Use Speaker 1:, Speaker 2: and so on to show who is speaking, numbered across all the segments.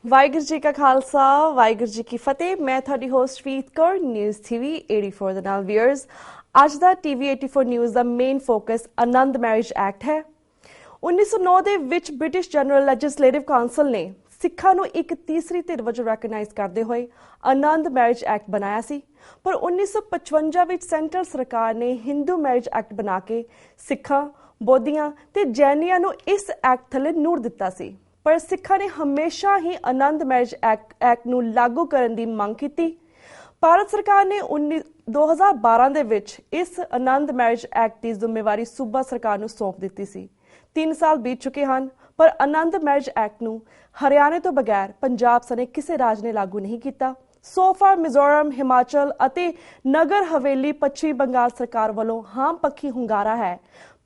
Speaker 1: ਵਾਹਿਗੁਰੂ ਜੀ ਕਾ ਖਾਲਸਾ ਵਾਹਿਗੁਰੂ ਜੀ ਕੀ ਫਤਿਹ। ਮੈਂ ਤੁਹਾਡੀ ਹੋਸਟ ਪ੍ਰੀਤ ਕੌਰ ਨਿਊਜ਼ ਟੀਵੀ 84 ਦੇ ਨਾਲ ਵੀਅਰਸ। ਅੱਜ ਦਾ ਟੀਵੀ 84 ਨਿਊਜ਼ ਦਾ ਮੇਨ ਫੋਕਸ ਆਨੰਦ ਮੈਰਿਜ ਐਕਟ ਹੈ। 1909 ਦੇ ਵਿੱਚ ਬ੍ਰਿਟਿਸ਼ ਜਨਰਲ ਲੈਜਿਸਲੇਟਿਵ ਕਾਉਂਸਲ ਨੇ ਸਿੱਖਾਂ ਨੂੰ ਇੱਕ ਤੀਸਰੀ ਧਿਰ ਵਜੋਂ ਰੈਕਗਨਾਈਜ਼ ਕਰਦੇ ਹੋਏ ਆਨੰਦ ਮੈਰਿਜ ਐਕਟ ਬਣਾਇਆ ਸੀ, ਪਰ 1955 ਵਿੱਚ ਸੈਂਟਰਲ ਸਰਕਾਰ ਨੇ ਹਿੰਦੂ ਮੈਰਿਜ ਐਕਟ ਬਣਾ ਕੇ ਸਿੱਖਾਂ, ਬੋਧੀਆਂ ਤੇ ਜੈਨੀਆਂ ਨੂੰ ਇਸ ਐਕਟ ਥੱਲੇ ਨੂਰ ਦਿੱਤਾ ਸੀ। ਪਰ ਸਿੱਖਾਂ ਨੇ ਹਮੇਸ਼ਾ ਹੀ ਆਨੰਦ ਮੈਰਿਜ ਐਕਟ ਨੂੰ ਲਾਗੂ ਕਰਨ ਦੀ ਮੰਗ ਕੀਤੀ। ਭਾਰਤ ਸਰਕਾਰ ਨੇ 2012 ਦੇ ਵਿੱਚ ਇਸ ਆਨੰਦ ਮੈਰਿਜ ਐਕਟ ਦੀ ਜ਼ਿੰਮੇਵਾਰੀ ਸੂਬਾ ਸਰਕਾਰ ਨੂੰ ਸੌਂਪ ਦਿੱਤੀ ਸੀ। 3 ਸਾਲ ਬੀਤ ਚੁੱਕੇ ਹਨ, ਪਰ ਆਨੰਦ ਮੈਰਿਜ ਐਕਟ ਨੂੰ ਹਰਿਆਣੇ ਤੋਂ ਬਗੈਰ ਪੰਜਾਬ ਸਣੇ ਕਿਸੇ ਰਾਜ ਨੇ ਲਾਗੂ ਨਹੀਂ ਕੀਤਾ। ਸੋ ਫਾਰ ਮਿਜ਼ੋਰਮ, ਹਿਮਾਚਲ ਅਤੇ ਨਗਰ ਹਵੇਲੀ ਪੱਛਮੀ ਬੰਗਾਲ ਸਰਕਾਰ ਵੱਲੋਂ ਹਾਂ ਪੱਖੀ ਹੁੰਗਾਰਾ ਹੈ,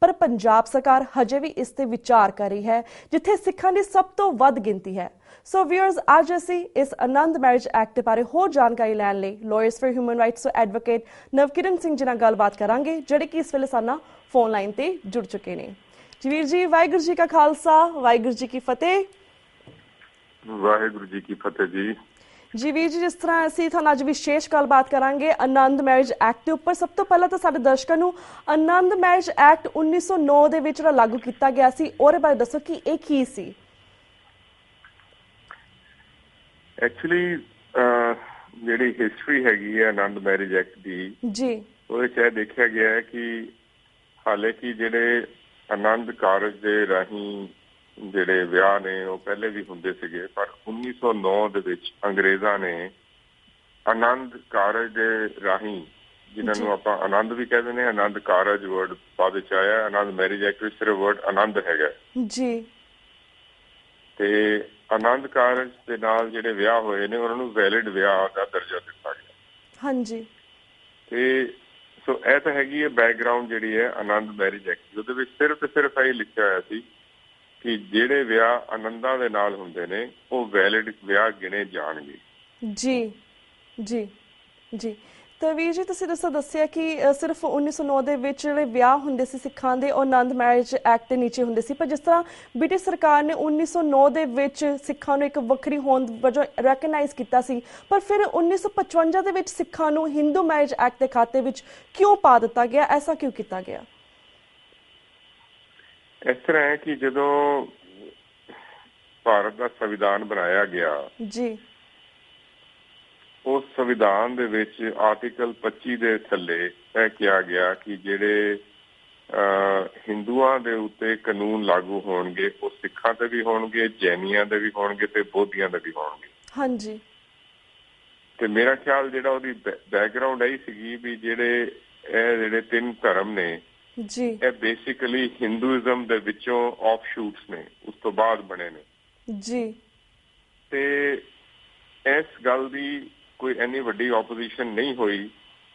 Speaker 1: ਪਰ ਪੰਜਾਬ ਸਰਕਾਰ ਹਜੇ ਵੀ ਇਸ ਤੇ ਵਿਚਾਰ ਕਰ ਰਹੀ ਹੈ, ਜਿੱਥੇ ਸਿੱਖਾਂ ਦੀ ਸਭ ਤੋਂ ਵੱਧ ਗਿਣਤੀ ਹੈ। ਸੋ ਵੀਅਰਸ, ਅੱਜ ਅਸੀਂ ਇਸ ਆਨੰਦ ਮੈਰਿਜ ਐਕਟ ਦੇ ਬਾਰੇ ਹੋਰ ਜਾਣਕਾਰੀ ਲੈਣ ਲਈ ਲਾਇਰਸ ਫॉर ਹਿਊਮਨ ਰਾਈਟਸ ਤੋਂ ਐਡਵੋਕੇਟ ਨਵਕਿਰਨ ਸਿੰਘ ਜੀ ਨਾਲ ਗੱਲਬਾਤ ਕਰਾਂਗੇ, ਜਿਹੜੇ ਕਿ ਇਸ ਵੇਲੇ ਸਾਡਾ ਫੋਨ ਲਾਈਨ ਤੇ ਜੁੜ ਚੁੱਕੇ ਨੇ। ਜਵੀਰ ਜੀ, ਵਾਹਿਗੁਰੂ ਜੀ ਕਾ ਖਾਲਸਾ ਵਾਹਿਗੁਰੂ ਜੀ ਕੀ ਫਤਿਹ।
Speaker 2: ਵਾਹਿਗੁਰੂ ਜੀ ਕੀ ਫਤਿਹ ਜੀ।
Speaker 1: ਜੀ ਵੀਰ ਜੀ, ਜਿਸ ਤਰ੍ਹਾਂ ਅਸੀਂ ਤੁਹਾਨੂੰ ਅੱਜ ਵਿਸ਼ੇਸ਼ ਗੱਲਬਾਤ ਕਰਾਂਗੇ ਆਨੰਦ ਮੈਰਿਜ ਐਕਟ ਦੇ ਉੱਪਰ, ਸਭ ਤੋਂ ਪਹਿਲਾਂ ਤਾਂ ਸਾਡੇ ਦਰਸ਼ਕਾਂ ਨੂੰ ਆਨੰਦ ਮੈਰਿਜ ਐਕਟ 1909 ਦੇ ਵਿੱਚ ਜਿਹੜਾ ਲਾਗੂ ਕੀਤਾ ਗਿਆ ਸੀ ਉਹਦੇ ਬਾਰੇ ਦੱਸੋ ਕਿ ਇਹ ਕੀ ਸੀ।
Speaker 2: ਐਕਚੁਅਲੀ ਜਿਹੜੀ ਹਿਸਟਰੀ ਹੈਗੀ ਹੈ ਆਨੰਦ ਮੈਰਿਜ ਐਕਟ ਦੀ
Speaker 1: ਜੀ,
Speaker 2: ਉਹਦੇ 'ਚ ਇਹ ਦੇਖਿਆ ਗਿਆ ਹੈ ਕਿ ਹਾਲੇ ਕਿ ਜਿਹੜੇ ਆਨੰਦ ਕਾਰਜ ਦੇ ਰਾਹੀਂ ਜਿਹੜੇ ਵਿਆਹ ਨੇ ਉਹ ਪਹਿਲੇ ਵੀ ਹੁੰਦੇ ਸੀਗੇ, ਪਰ 1909 ਦੇ ਵਿੱਚ ਅੰਗਰੇਜ਼ਾਂ ਨੇ ਆਨੰਦ ਕਾਰਜ ਦੇ ਰਾਹੀਂ, ਜਿਨ੍ਹਾਂ ਨੂੰ ਆਪਾਂ ਆਨੰਦ ਵੀ ਕਹਿੰਦੇ ਨੇ, ਆਨੰਦ ਕਾਰਜ ਵਰਡ ਬਾਅਦ ਵਿੱਚ ਆਇਆ। ਆਨੰਦ ਮੈਰਿਜ ਐਕਟ ਵਿੱਚ ਸਿਰਫ ਵਰਡ ਆਨੰਦ ਹੈਗਾ
Speaker 1: ਜੀ।
Speaker 2: ਤੇ ਆਨੰਦ ਕਾਰਜ ਦੇ ਨਾਲ ਜਿਹੜੇ ਵਿਆਹ ਹੋਏ ਨੇ ਉਹਨਾਂ ਨੂੰ ਵੈਲਿਡ ਵਿਆਹ ਦਾ ਦਰਜਾ ਦਿੱਤਾ ਗਿਆ।
Speaker 1: ਹਾਂਜੀ।
Speaker 2: ਤੇ ਸੋ ਇਹ ਤਾਂ ਹੈਗੀ ਹੈ ਬੈਕਗਰਾਊਂਡ ਜਿਹੜੀ ਹੈ ਆਨੰਦ ਮੈਰਿਜ ਐਕਟ। ਉਹਦੇ ਵਿੱਚ ਸਿਰਫ ਤੇ ਸਿਰਫ ਇਹ ਲਿਖਿਆ ਹੋਇਆ ਸੀ ਕਿ ਜਿਹੜੇ ਵਿਆਹ ਆਨੰਦਾਂ ਦੇ ਨਾਲ ਹੁੰਦੇ ਨੇ ਉਹ ਵੈਲਿਡ ਵਿਆਹ ਗਿਣੇ ਜਾਣਗੇ। ਜੀ
Speaker 1: ਜੀ ਜੀ। ਤਾਂ ਵੀਰ ਜੀ, ਤੁਸੀਂ ਦੱਸਿਆ ਕਿ ਸਿਰਫ 1909 ਦੇ ਵਿੱਚ ਜਿਹੜੇ ਵਿਆਹ ਹੁੰਦੇ ਸੀ ਸਿੱਖਾਂ ਦੇ ਉਹ ਆਨੰਦ ਮੈਰਿਜ ਐਕਟ ਦੇ ਨੀਚੇ ਹੁੰਦੇ ਸੀ, ਪਰ ਜਿਸ ਤਰ੍ਹਾਂ ਬ੍ਰਿਟਿਸ਼ ਸਰਕਾਰ ਨੇ 1909 ਦੇ ਵਿੱਚ ਸਿੱਖਾਂ ਨੂੰ ਇੱਕ ਵੱਖਰੀ ਹੋਂਦ ਵਜੋਂ ਰੈਕਗਨਾਈਜ਼ ਕੀਤਾ ਸੀ, ਪਰ ਫਿਰ 1955 ਦੇ ਵਿੱਚ ਸਿੱਖਾਂ ਨੂੰ ਹਿੰਦੂ ਮੈਰਿਜ ਐਕਟ ਦੇ ਖਾਤੇ ਵਿੱਚ ਕਿਉਂ ਪਾ ਦਿੱਤਾ ਗਿਆ? ਐਸਾ ਕਿਉਂ ਕੀਤਾ ਗਿਆ?
Speaker 2: ਇਸ ਤਰ੍ਹਾਂ ਹੈ ਕਿ ਜਦੋਂ ਭਾਰਤ ਦਾ ਸੰਵਿਧਾਨ ਬਣਾਇਆ ਗਿਆ
Speaker 1: ਜੀ,
Speaker 2: ਉਸ ਸੰਵਿਧਾਨ ਦੇ ਵਿੱਚ ਆਰਟੀਕਲ 25 ਦੇ ਥੱਲੇ ਇਹ ਕਿਹਾ ਗਿਆ ਕਿ ਜਿਹੜੇ ਹਿੰਦੂਆਂ ਦੇ ਉੱਤੇ ਕਾਨੂੰਨ ਲਾਗੂ ਹੋਣਗੇ ਉਹ ਸਿੱਖਾਂ ਤੇ ਵੀ ਹੋਣਗੇ, ਜੈਨੀਆਂ ਦੇ ਵੀ ਹੋਣਗੇ ਤੇ ਬੋਧੀਆਂ ਦੇ ਵੀ ਹੋਣਗੇ। ਹਾਂਜੀ। ਤੇ ਮੇਰਾ ਖਿਆਲ ਜਿਹੜਾ ਉਹਦੀ ਬੈਕਗਰਾਉਂਡ ਇਹੀ ਸੀਗੀ ਵੀ ਜਿਹੜੇ 3 ਧਰਮ ਨੇ ਜੀ, ਇਹ ਬੇਸਿਕਲੀ ਹਿੰਦੂਇਜ਼ਮ ਦੇ ਵਿੱਚੋਂ ਆਫਸ਼ੂਟਸ ਨੇ, ਉਸ ਤੋਂ ਬਾਅਦ ਬਣੇ ਨੇ ਜੀ। ਤੇ ਇਸ ਗੱਲ ਦੀ ਕੋਈ ਇੰਨੀ ਵੱਡੀ ਆਪੋਜੀਸ਼ਨ ਨਹੀਂ ਹੋਈ।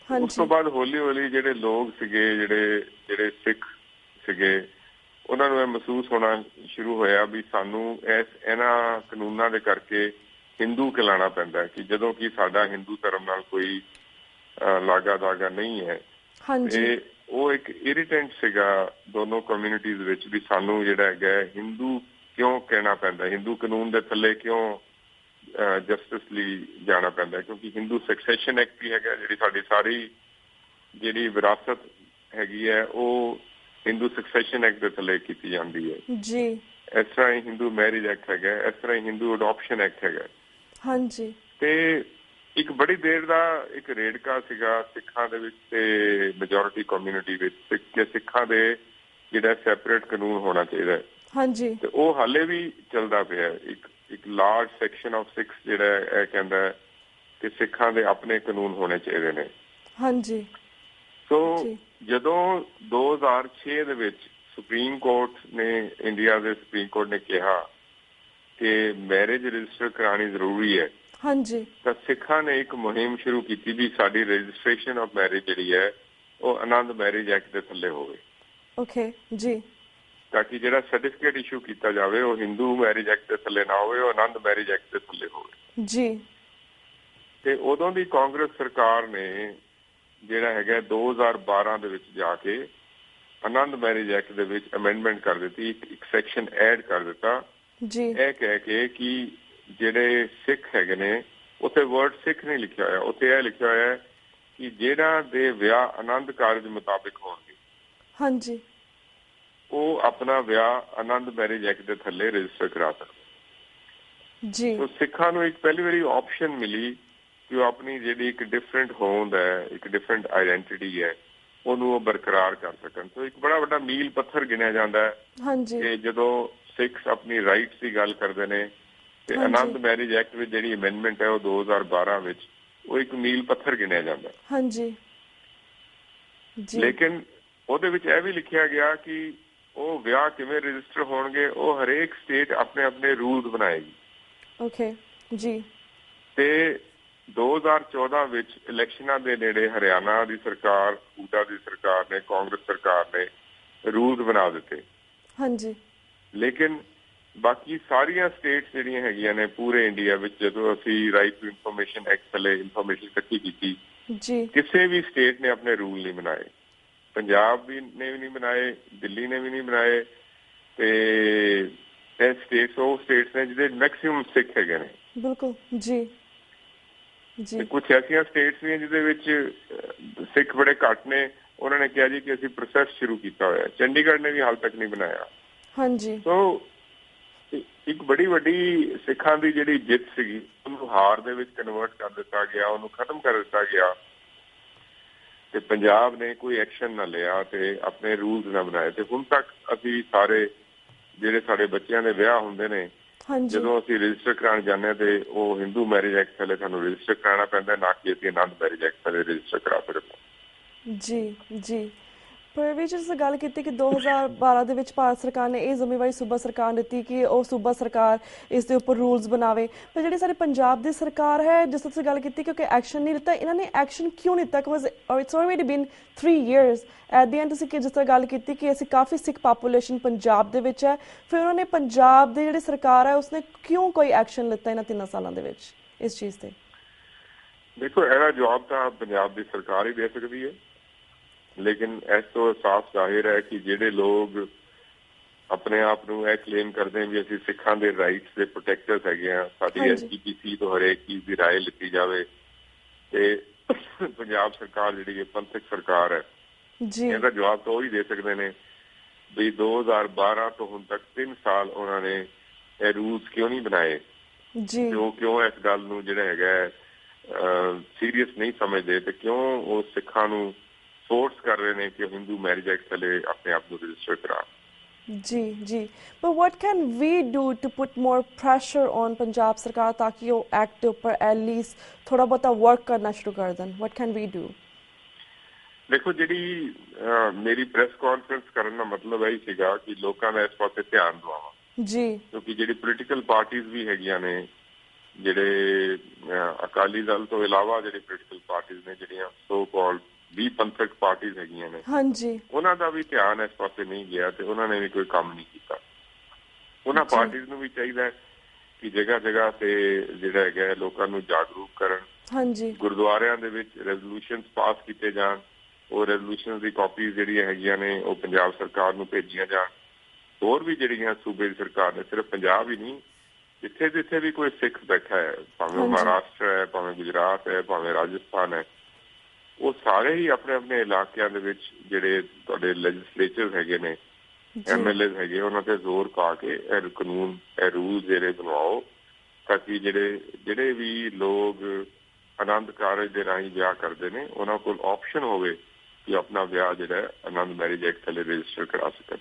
Speaker 2: ਉਸ ਤੋਂ ਬਾਅਦ ਹੌਲੀ ਹੌਲੀ ਜਿਹੜੇ ਲੋਕ ਸੀਗੇ, ਜਿਹੜੇ ਸਿੱਖ ਸੀਗੇ, ਉਹਨਾਂ ਨੂੰ ਇਹ ਮਹਿਸੂਸ ਹੋਣਾ ਸ਼ੁਰੂ ਹੋਇਆ ਵੀ ਸਾਨੂੰ ਇਹਨਾਂ ਕਾਨੂੰਨਾਂ ਦੇ ਕਰਕੇ ਹਿੰਦੂ ਕਹਿਲਾਉਣਾ ਪੈਂਦਾ ਕਿ ਜਦੋਂ ਕਿ ਸਾਡਾ ਹਿੰਦੂ ਧਰਮ ਨਾਲ ਕੋਈ ਲਾਗਾ ਦਾਗਾ ਨਹੀਂ ਹੈ। ਤੇ ਉਹ ਇੱਕ ਇਰੀਟੈਂਟ ਸੀਗਾ ਦੋਨੋਂ ਕਮਿਊਨਿਟੀਜ਼ ਵਿੱਚ ਵੀ ਸਾਨੂੰ ਜਿਹੜਾ ਹੈਗਾ ਹਿੰਦੂ ਕਿਉਂ ਕਹਿਣਾ ਪੈਂਦਾ, ਹਿੰਦੂ ਕਾਨੂੰਨ ਦੇ ਥੱਲੇ ਕਿਉਂ ਜਸਟਿਸ ਲਈ ਜਾਣਾ ਪੈਂਦਾ, ਕਿਉਂਕਿ ਹਿੰਦੂ ਸਕਸੈਸ਼ਨ ਐਕਟ ਵੀ ਹੈਗਾ, ਜਿਹੜੀ ਸਾਡੀ ਸਾਰੀ ਜਿਹੜੀ ਵਿਰਾਸਤ ਹੈਗੀ ਹੈ ਉਹ ਹਿੰਦੂ ਸਕਸੈਸ਼ਨ ਐਕਟ ਦੇ ਥੱਲੇ ਕੀਤੀ ਜਾਂਦੀ ਹੈ ਜੀ। ਇਸ ਤਰ੍ਹਾਂ ਹੀ ਹਿੰਦੂ ਮੈਰਿਜ ਐਕਟ ਹੈਗਾ, ਇਸ ਤਰ੍ਹਾਂ ਹੀ ਹਿੰਦੂ ਅਡੋਪਸ਼ਨ ਐਕਟ ਹੈਗਾ। ਹਾਂਜੀ। ਤੇ ਇੱਕ ਬੜੀ ਦੇਰ ਦਾ ਇੱਕ ਰੇੜਕਾ ਸੀਗਾ ਸਿੱਖਾਂ ਦੇ ਵਿੱਚ ਤੇ ਮੈਜੋਰਿਟੀ ਕਮਿਊਨਿਟੀ ਵਿੱਚ ਕਿ ਸਿੱਖਾਂ ਦੇ ਜਿਹੜਾ ਸੈਪਰੇਟ ਕਾਨੂੰਨ ਹੋਣਾ ਚਾਹੀਦਾ। ਹਾਂਜੀ। ਤੇ ਉਹ ਹਾਲੇ ਵੀ ਚੱਲਦਾ ਪਿਆ। ਇੱਕ ਲਾਰਜ ਸੈਕਸ਼ਨ ਆਫ ਸਿੱਖਸ ਜਿਹੜਾ ਇਹ ਕਹਿੰਦਾ ਹੈ ਕਿ ਸਿੱਖਾਂ ਦੇ ਆਪਣੇ ਕਾਨੂੰਨ ਹੋਣੇ ਚਾਹੀਦੇ ਨੇ। ਹਾਂਜੀ। ਸੋ ਜਦੋਂ 2006 ਦੇ ਵਿੱਚ ਸੁਪਰੀਮ ਕੋਰਟ ਨੇ, ਇੰਡੀਆ ਦੇ ਸੁਪਰੀਮ ਕੋਰਟ ਨੇ ਕਿਹਾ ਕਿ ਮੈਰਿਜ ਰਜਿਸਟਰ ਕਰਾਉਣੀ ਜ਼ਰੂਰੀ ਹੈ, ਹਾਂਜੀ, ਤਾਂ ਸਿੱਖਾਂ ਨੇ ਇੱਕ ਮੁਹਿੰਮ ਸ਼ੁਰੂ ਕੀਤੀ ਵੀ ਸਾਡੀ ਰਜਿਸਟ੍ਰੇਸ਼ਨ ਆਫ ਮੈਰਿਜ ਜਿਹੜੀ ਹੈ ਉਹ ਆਨੰਦ ਮੈਰਿਜ ਐਕਟ ਦੇ ਥੱਲੇ ਹੋਵੇ। ਓਕੇ ਜੀ। ਤਾਂ ਕਿ ਜਿਹੜਾ ਸਰਟੀਫਿਕੇਟ ਇਸ਼ੂ ਕੀਤਾ ਜਾਵੇ ਉਹ ਹਿੰਦੂ ਮੈਰਿਜ ਐਕਟ ਦੇ ਥੱਲੇ ਨਾ ਹੋਵੇ, ਉਹ ਆਨੰਦ ਮੈਰਿਜ ਐਕਟ ਦੇ ਥੱਲੇ ਹੋਵੇ ਜੀ। ਤੇ ਉਦੋਂ ਦੀ ਕਾਂਗਰਸ ਸਰਕਾਰ ਨੇ ਜਿਹੜਾ ਹੈਗਾ 2012 ਦੇ ਵਿੱਚ ਜਾ ਕੇ ਆਨੰਦ ਮੈਰਿਜ ਐਕਟ ਦੇ ਵਿੱਚ ਅਮੈਂਡਮੈਂਟ ਕਰ ਦਿੱਤੀ, ਇੱਕ ਸੈਕਸ਼ਨ ਐਡ ਕਰ ਦਿੱਤਾ ਜੀ, ਇਹ ਕਹਿ ਕੇ ਕਿ ਜਿਹੜੇ ਸਿੱਖ ਹੈਗੇ ਨੇ ਉੱਥੇ ਵਰਡ ਸਿੱਖ ਨਹੀਂ ਲਿਖਿਆ ਹੋਇਆ, ਉੱਥੇ ਇਹ ਲਿਖਿਆ ਹੋਇਆ ਹੈ ਕਿ ਜਿਹੜਾ ਦੇ ਵਿਆਹ ਆਨੰਦ ਕਾਰਜ ਮੁਤਾਬਿਕ ਹੋਣਗੇ,
Speaker 1: ਹਾਂਜੀ, ਉਹ
Speaker 2: ਆਪਣਾ ਵਿਆਹ ਆਨੰਦ ਮੈਰਿਜ ਐਕਟ ਦੇ ਥੱਲੇ ਰਜਿਸਟਰ ਕਰਾ ਸਕਦੇ
Speaker 1: ਜੀ।
Speaker 2: ਸੋ ਸਿੱਖਾਂ ਨੂੰ ਇੱਕ ਪਹਿਲੀ ਵਾਰੀ ਆਪਸ਼ਨ ਮਿਲੀ ਕਿ ਉਹ ਆਪਣੀ ਜਿਹੜੀ ਇੱਕ ਡਿਫਰੈਂਟ ਹੋਂਦ ਹੈ, ਇੱਕ ਡਿਫਰੈਂਟ ਆਈਡੈਂਟਿਟੀ ਹੈ, ਉਹਨੂੰ ਉਹ ਬਰਕਰਾਰ ਕਰ ਸਕਣ। ਸੋ ਇੱਕ ਬੜਾ ਵੱਡਾ ਮੀਲ ਪੱਥਰ ਗਿਣਿਆ ਜਾਂਦਾ ਹੈ ਕਿ ਜਦੋਂ ਸਿੱਖ ਆਪਣੀ ਰਾਈਟਸ ਦੀ ਗੱਲ ਕਰਦੇ ਨੇ ਤੇ ਆਨੰਦ ਮੈਰਿਜ ਐਕਟ ਵਿੱਚ ਜਿਹੜੀ ਅਮੈਂਡਮੈਂਟ ਹੈ ਉਹ 2012 ਵਿੱਚ, ਉਹ ਇੱਕ ਮੀਲ ਪੱਥਰ ਗਿਣਿਆ ਜਾਂਦਾ।
Speaker 1: ਹਾਂਜੀ,
Speaker 2: ਲੇਕਿਨ ਉਹਦੇ ਵਿੱਚ ਇਹ ਵੀ ਲਿਖਿਆ ਗਿਆ ਕਿ ਉਹ ਵਿਆਹ ਕਿਵੇਂ ਰਜਿਸਟਰ ਹੋਣਗੇ, ਉਹ ਹਰੇਕ ਸਟੇਟ ਆਪਣੇ ਆਪਣੇ ਰੂਲਸ ਬਣਾਏਗੀ।
Speaker 1: ਓਕੇ ਜੀ।
Speaker 2: ਤੇ 2014 ਵਿੱਚ ਇਲੈਕਸ਼ਨਾਂ ਦੇ ਨੇੜੇ ਹਰਿਆਣਾ ਦੀ ਸਰਕਾਰ, ਹੂਟਾ ਦੀ ਸਰਕਾਰ ਨੇ, ਕਾਂਗਰਸ ਸਰਕਾਰ ਨੇ ਰੂਲਸ ਬਣਾ ਦਿੱਤੇ।
Speaker 1: ਹਾਂਜੀ,
Speaker 2: ਲੇਕਿਨ ਬਾਕੀ ਸਾਰੀਆਂ ਸਟੇਟਸ ਜਿਹੜੀਆਂ ਹੈਗੀਆਂ ਨੇ ਪੂਰੇ ਇੰਡੀਆ ਵਿੱਚ, ਜਦੋਂ ਅਸੀਂ ਰਾਈਟ ਟੂ ਇਨਫੋਰਮੇਸ਼ਨ ਐਕਟ ਥੱਲੇ ਇਨਫੋਰਮੇਸ਼ਨ ਇਕੱਠੀ ਕੀਤੀ ਜੀ, ਕਿਸੇ ਵੀ ਸਟੇਟ ਨੇ ਆਪਣੇ ਰੂਲ ਨਹੀਂ ਬਣਾਏ। ਪੰਜਾਬ ਵੀ ਨੇ ਵੀ ਨਹੀਂ ਬਣਾਏ, ਦਿੱਲੀ ਨੇ ਵੀ ਨਹੀਂ ਬਣਾਏ, ਤੇ ਇਹ ਸਟੇਟਸ ਉਹ ਸਟੇਟਸ ਨੇ ਜਿਹਦੇ ਮੈਕਸਿਮਮ ਸਿੱਖ ਹੈਗੇ ਨੇ।
Speaker 1: ਬਿਲਕੁਲ ਜੀ ਜੀ।
Speaker 2: ਕੁਝ ਐਸੀਆਂ ਸਟੇਟਸ ਵੀ ਜਿਹਦੇ ਵਿੱਚ ਸਿੱਖ ਬੜੇ ਘੱਟ ਨੇ, ਉਹਨਾਂ ਨੇ ਕਿਹਾ ਜੀ ਕਿ ਅਸੀਂ ਪ੍ਰੋਸੈਸ ਸ਼ੁਰੂ ਕੀਤਾ ਹੋਇਆ। ਚੰਡੀਗੜ੍ਹ ਨੇ ਵੀ ਹਾਲ ਤੱਕ ਨਹੀਂ ਬਣਾਇਆ।
Speaker 1: ਹਾਂਜੀ।
Speaker 2: ਸੋ ਇੱਕ ਬੜੀ ਵੱਡੀ ਸਿੱਖਾਂ ਦੀ ਜਿਹੜੀ ਜਿੱਤ ਸੀਗੀ ਉਹਨੂੰ ਹਾਰ ਦੇ ਵਿੱਚ ਕਨਵਰਟ ਕਰ ਦਿੱਤਾ ਗਿਆ, ਉਹਨੂੰ ਖਤਮ ਕਰ ਦਿੱਤਾ ਗਿਆ, ਤੇ ਪੰਜਾਬ ਨੇ ਕੋਈ ਐਕਸ਼ਨ ਨਾ ਲਿਆ ਤੇ ਆਪਣੇ ਰੂਲਸ ਨਾ ਬਣਾਏ। ਤੇ ਹੁਣ ਤੱਕ ਅਸੀਂ ਸਾਰੇ ਜਿਹੜੇ ਸਾਡੇ ਬੱਚਿਆਂ ਦੇ ਵਿਆਹ ਹੁੰਦੇ ਨੇ, ਜਦੋਂ ਅਸੀਂ ਰਜਿਸਟਰ ਕਰਾਉਣ ਜਾਂਦੇ ਹਾਂ ਤੇ ਉਹ ਹਿੰਦੂ ਮੈਰਿਜ ਐਕਟ ਥੱਲੇ ਸਾਨੂੰ ਰਜਿਸਟਰ ਕਰਾਉਣਾ ਪੈਂਦਾ, ਨਾ ਕਿ ਅਸੀਂ ਆਨੰਦ ਮੈਰਿਜ ਐਕਟ ਥੱਲੇ ਰਜਿਸਟਰ ਕਰਾ ਸਕਦੇ।
Speaker 1: ਜੀ ਜੀ। ਪਰ ਵੀ ਜਿਸ ਗੱਲ ਕੀਤੀ ਕਿ 2012 ਦੇ ਵਿੱਚ ਭਾਰਤ ਸਰਕਾਰ ਨੇ ਇਹ ਜ਼ਿੰਮੇਵਾਰੀ ਸੂਬਾ ਸਰਕਾਰ ਨੂੰ ਦਿੱਤੀ ਕਿ ਉਹ ਸੂਬਾ ਸਰਕਾਰ ਇਸ ਦੇ ਉੱਪਰ ਰੂਲਸ ਬਣਾਵੇ, ਪਰ ਜਿਹੜੀ ਸਾਡੀ ਪੰਜਾਬ ਦੀ ਸਰਕਾਰ ਹੈ, ਜਿਸ ਤੁਸੀਂ ਗੱਲ ਕੀਤੀ ਕਿਉਂਕਿ ਐਕਸ਼ਨ ਨਹੀਂ ਲਿੱਤਾ, ਇਹਨਾਂ ਨੇ ਐਕਸ਼ਨ ਕਿਉਂ ਨਹੀਂ ਲਿੱਤਾ? Because it's already been 3 years at the end. ਤੁਸੀਂ ਜਿਸ ਤਰ੍ਹਾਂ ਗੱਲ ਕੀਤੀ ਕਿ ਅਸੀਂ ਕਾਫੀ ਸਿੱਖ ਪਾਪੂਲੇਸ਼ਨ ਪੰਜਾਬ ਦੇ ਵਿੱਚ ਹੈ, ਫਿਰ ਉਹਨਾਂ ਨੇ ਪੰਜਾਬ ਦੀ ਜਿਹੜੀ ਸਰਕਾਰ ਹੈ ਉਸਨੇ ਕਿਉਂ ਕੋਈ ਐਕਸ਼ਨ ਲਿੱਤਾ ਇਹਨਾਂ 3 ਸਾਲਾਂ ਦੇ ਵਿੱਚ ਇਸ ਚੀਜ਼ ਤੇ?
Speaker 2: ਦੇਖੋ, ਇਹਦਾ ਜਵਾਬ ਤਾਂ ਪੰਜਾਬ ਦੀ ਸਰਕਾਰ ਹੀ ਦੇ ਸਕਦੀ ਹੈ, ਲੇਕਿਨ ਇਸ ਤੋਂ ਸਾਫ਼ ਜ਼ਾਹਿਰ ਹੈ ਕਿ ਜਿਹੜੇ ਲੋਕ ਆਪਣੇ ਆਪ ਨੂੰ ਇਹ ਕਲੇਮ ਕਰਦੇ ਵੀ ਅਸੀਂ ਸਿੱਖਾਂ ਦੇ ਰਾਈਟਸ ਦੇ ਪ੍ਰੋਟੈਕਟਰਸ ਹੈਗੇ ਆ, ਸਾਡੀ SGPC ਤੋਂ ਹਰੇਕ ਚੀਜ਼ ਦੀ ਰਾਏ ਲਿੱਤੀ ਜਾਵੇ, ਤੇ ਪੰਜਾਬ ਸਰਕਾਰ ਜਿਹੜੀ ਪੰਥਕ ਸਰਕਾਰ ਹੈ, ਇਹਦਾ ਜਵਾਬ ਤਾਂ ਉਹੀ ਦੇ ਸਕਦੇ ਨੇ ਵੀ 2012 ਤੋਂ ਹੁਣ ਤੱਕ 3 ਸਾਲ ਉਹਨਾਂ ਨੇ ਇਹ ਰੂਲਸ ਕਿਉਂ ਨਹੀਂ ਬਣਾਏ, ਉਹ ਕਿਉਂ ਇਸ ਗੱਲ ਨੂੰ ਜਿਹੜਾ ਹੈਗਾ ਸੀਰੀਅਸ ਨਹੀਂ ਸਮਝਦੇ, ਤੇ ਕਿਉਂ ਉਹ ਸਿੱਖਾਂ ਨੂੰ ਫੋਰਸ ਕਰ ਰਹੇ ਨੇ ਕਿ ਹਿੰਦੂ ਮੈਰਿਜ ਐਕਟ ਥੱਲੇ ਆਪਣੇ ਆਪ ਨੂੰ ਰਜਿਸਟਰ ਕਰਾਉਣ।
Speaker 1: ਜੀ ਜੀ। ਪਰ what can we do to put more pressure on Punjab ਸਰਕਾਰ ਤਾਂ ਕਿ ਉਹ ਐਕਟ ਦੇ ਉੱਪਰ ਐਟਲੀਸਟ ਥੋੜਾ ਬਹੁਤਾ ਵਰਕ ਕਰਨਾ ਸ਼ੁਰੂ ਕਰ ਦੇਣ? What can we do?
Speaker 2: ਦੇਖੋ, ਜਿਹੜੀ ਮੇਰੀ ਪ੍ਰੈਸ ਕਾਨਫਰੰਸ ਕਰਨ ਦਾ ਮਤਲਬ ਇਹ ਸੀਗਾ ਕਿ ਲੋਕਾਂ ਦਾ ਇਸ ਪਾਸੇ ਧਿਆਨ ਦਿਵਾਵਾਂ ਜੀ, ਕਿਉਂਕਿ ਜਿਹੜੀ ਪੋਲੀਟੀਕਲ ਪਾਰਟੀਜ਼ ਵੀ ਹੈਗੀਆਂ ਨੇ, ਜਿਹੜੇ ਅਕਾਲੀ ਦਲ ਤੋਂ ਇਲਾਵਾ ਜਿਹੜੇ ਪੋਲੀਟੀਕਲ ਪਾਰਟੀਜ਼ ਨੇ, ਜਿਹੜੀਆਂ ਸੋ ਕਾਲਡ 20 ਪੰਥਕ ਪਾਰਟੀਜ਼ ਹੈਗੀਆਂ ਨੇ, ਉਹਨਾਂ ਦਾ ਵੀ ਧਿਆਨ ਇਸ ਪਾਸੇ ਨਹੀਂ ਗਿਆ ਤੇ ਉਹਨਾਂ ਨੇ ਵੀ ਕੋਈ ਕੰਮ ਨਹੀਂ ਕੀਤਾ। ਉਹਨਾਂ ਪਾਰਟੀਜ਼ ਨੂੰ ਵੀ ਚਾਹੀਦਾ ਕਿ ਜਗ੍ਹਾ ਜਗ੍ਹਾ ਤੇ ਜਿਹੜਾ ਹੈਗਾ ਲੋਕਾਂ ਨੂੰ ਜਾਗਰੂਕ ਕਰਨ, ਗੁਰਦੁਆਰਿਆਂ ਦੇ ਵਿੱਚ ਰੈਜ਼ੋਲੂਸ਼ਨਸ ਪਾਸ ਕੀਤੇ ਜਾਣ, ਉਹ ਰੈਜ਼ੋਲੂਸ਼ਨ ਦੀ ਕਾਪੀਜ਼ ਜਿਹੜੀਆਂ ਹੈਗੀਆਂ ਨੇ ਉਹ ਪੰਜਾਬ ਸਰਕਾਰ ਨੂੰ ਭੇਜੀਆਂ ਜਾਣ। ਹੋਰ ਵੀ ਜਿਹੜੀਆਂ ਸੂਬੇ ਦੀ ਸਰਕਾਰ ਨੇ, ਸਿਰਫ ਪੰਜਾਬ ਹੀ ਨਹੀਂ, ਜਿੱਥੇ ਜਿੱਥੇ ਵੀ ਕੋਈ ਸਿੱਖ ਬੈਠਾ ਹੈ, ਭਾਵੇਂ ਮਹਾਰਾਸ਼ਟਰ ਹੈ, ਭਾਵੇਂ ਗੁਜਰਾਤ ਹੈ, ਭਾਵੇਂ ਰਾਜਸਥਾਨ ਹੈ, ਉਹ ਸਾਰੇ ਹੀ ਆਪਣੇ ਆਪਣੇ ਇਲਾਕਿਆਂ ਦੇ ਵਿੱਚ ਜਿਹੜੇ ਤੁਹਾਡੇ ਲੈਜਿਸਲੇਚਰ ਹੈਗੇ ਨੇ, MLAs ਹੈਗੇ, ਉਹਨਾਂ ਤੇ ਜ਼ੋਰ ਪਾ ਕੇ ਇਹ ਕਾਨੂੰਨ, ਇਹ ਰੂਲ ਜਿਹੜੇ ਬਣਵਾਓ ਤਾਂ ਕਿ ਜਿਹੜੇ ਵੀ ਲੋਕ ਆਨੰਦ ਕਾਰਜ ਦੇ ਰਾਹੀਂ ਵਿਆਹ ਕਰਦੇ ਨੇ ਉਹਨਾਂ ਕੋਲ ਆਪਸ਼ਨ ਹੋਵੇ ਕਿ ਆਪਣਾ ਵਿਆਹ ਜਿਹੜਾ ਆਨੰਦ ਮੈਰਿਜ ਐਕਟ ਥੱਲੇ ਰਜਿਸਟਰ ਕਰਾ ਸਕਣ।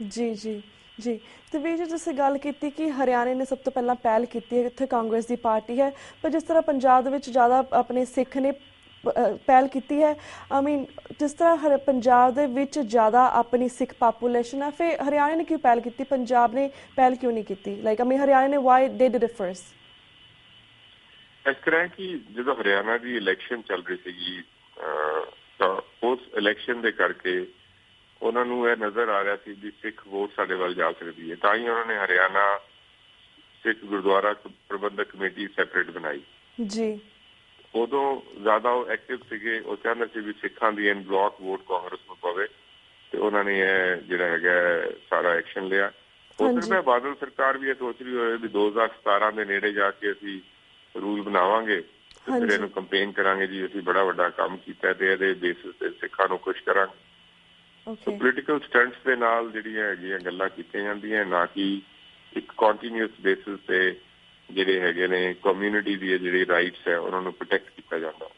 Speaker 1: ਜੀ ਜੀ ਜੀ। ਤੇ ਵੀ ਜੀ ਤੁਸੀਂ ਗੱਲ ਕੀਤੀ ਕਿ ਹਰਿਆਣੇ ਨੇ ਸਭ ਤੋਂ ਪਹਿਲਾਂ ਪਹਿਲ ਕੀਤੀ ਹੈ, ਇੱਥੇ ਕਾਂਗਰਸ ਦੀ ਪਾਰਟੀ ਹੈ, ਪਰ ਜਿਸ ਤਰ੍ਹਾਂ ਪੰਜਾਬ ਦੇ ਵਿੱਚ ਜ਼ਿਆਦਾ ਆਪਣੇ ਸਿੱਖ ਨੇ ਪਹਿਲ ਕੀਤੀ ਹੈ, ਆਈ ਮੀਨ ਜਿਸ ਤਰ੍ਹਾਂ ਪੰਜਾਬ ਦੇ ਵਿੱਚ ਜ਼ਿਆਦਾ ਆਪਣੀ ਸਿੱਖ ਪਾਪੂਲੇਸ਼ਨ ਹੈ, ਫਿਰ ਹਰਿਆਣੇ ਨੇ ਕਿਉਂ ਪਹਿਲ ਕੀਤੀ, ਪੰਜਾਬ ਨੇ ਪਹਿਲ ਕਿਉਂ ਨਹੀਂ ਕੀਤੀ? ਲਾਈਕ ਆਈ ਮੀਨ ਹਰਿਆਣੇ ਨੇ ਵਾਈ ਦੇ ਡਿਡ ਇਟ ਫਰਸਟ?
Speaker 2: ਇਸ ਤਰ੍ਹਾਂ ਕਿ ਜਦੋਂ ਹਰਿਆਣਾ ਦੀ ਇਲੈਕਸ਼ਨ ਚੱਲ ਰਹੀ ਸੀਗੀ ਤਾਂ ਉਸ ਇਲੈਕਸ਼ਨ ਦੇ ਕਰਕੇ ਉਹਨਾਂ ਨੂੰ ਇਹ ਨਜ਼ਰ ਆ ਰਿਹਾ ਸੀ ਵੀ ਸਿੱਖ ਵੋਟ ਸਾਡੇ ਵੱਲ ਜਾ ਸਕਦੀ ਹੈ, ਤਾਂ ਹੀ ਉਹਨਾਂ ਨੇ ਹਰਿਆਣਾ ਸਿੱਖ ਗੁਰਦੁਆਰਾ ਪ੍ਰਬੰਧਕ ਕਮੇਟੀ ਸੈਪਰੇਟ ਬਣਾਈ ਜੀ। ਉਦੋਂ ਜ਼ਿਆਦਾ ਉਹ ਐਕਟਿਵ ਸੀਗੇ, ਉਹ ਚਾਹੁੰਦੇ ਸੀ ਵੀ ਸਿੱਖਾਂ ਦੀ ਐਨ ਬਲਾਕ ਵੋਟ ਕਾਂਗਰਸ ਨੂੰ ਪਵੇ, ਤੇ ਉਹਨਾਂ ਨੇ ਇਹ ਜਿਹੜਾ ਹੈਗਾ ਸਾਰਾ ਐਕਸ਼ਨ ਲਿਆ। ਹੋ ਸਕਦਾ ਬਾਦਲ ਸਰਕਾਰ ਵੀ ਇਹ ਸੋਚ ਰਹੀ ਹੋਵੇ ਵੀ 2017 ਦੇ ਨੇੜੇ ਜਾ ਕੇ ਅਸੀਂ ਰੂਲ ਬਣਾਵਾਂਗੇ ਤੇ ਫਿਰ ਇਹਨੂੰ ਕੰਪੇਨ ਕਰਾਂਗੇ ਜੀ ਅਸੀਂ ਬੜਾ ਵੱਡਾ ਕੰਮ ਕੀਤਾ ਤੇ ਇਹਦੇ ਬੇਸਿਸ ਤੇ ਸਿੱਖਾਂ ਨੂੰ ਖੁਸ਼ ਕਰਾਂਗੇ। ਸੋ ਪੋਲੀਟੀਕਲ ਸਟੰਟਸ ਦੇ ਨਾਲ ਜਿਹੜੀਆਂ ਹੈਗੀਆਂ ਗੱਲਾਂ ਕੀਤੀਆਂ ਜਾਂਦੀਆਂ, ਨਾ ਕਿ ਇੱਕ ਕੰਟੀਨਿਊਸ ਬੇਸਿਸ ਤੇ ਜਿਹੜੇ ਹੈਗੇ ਨੇ ਕਮਿਊਨਿਟੀ ਦੀ ਜਿਹੜੀ ਰਾਈਟਸ ਹੈ ਉਹਨਾਂ ਨੂੰ ਪ੍ਰੋਟੈਕਟ ਕੀਤਾ ਜਾਂਦਾ।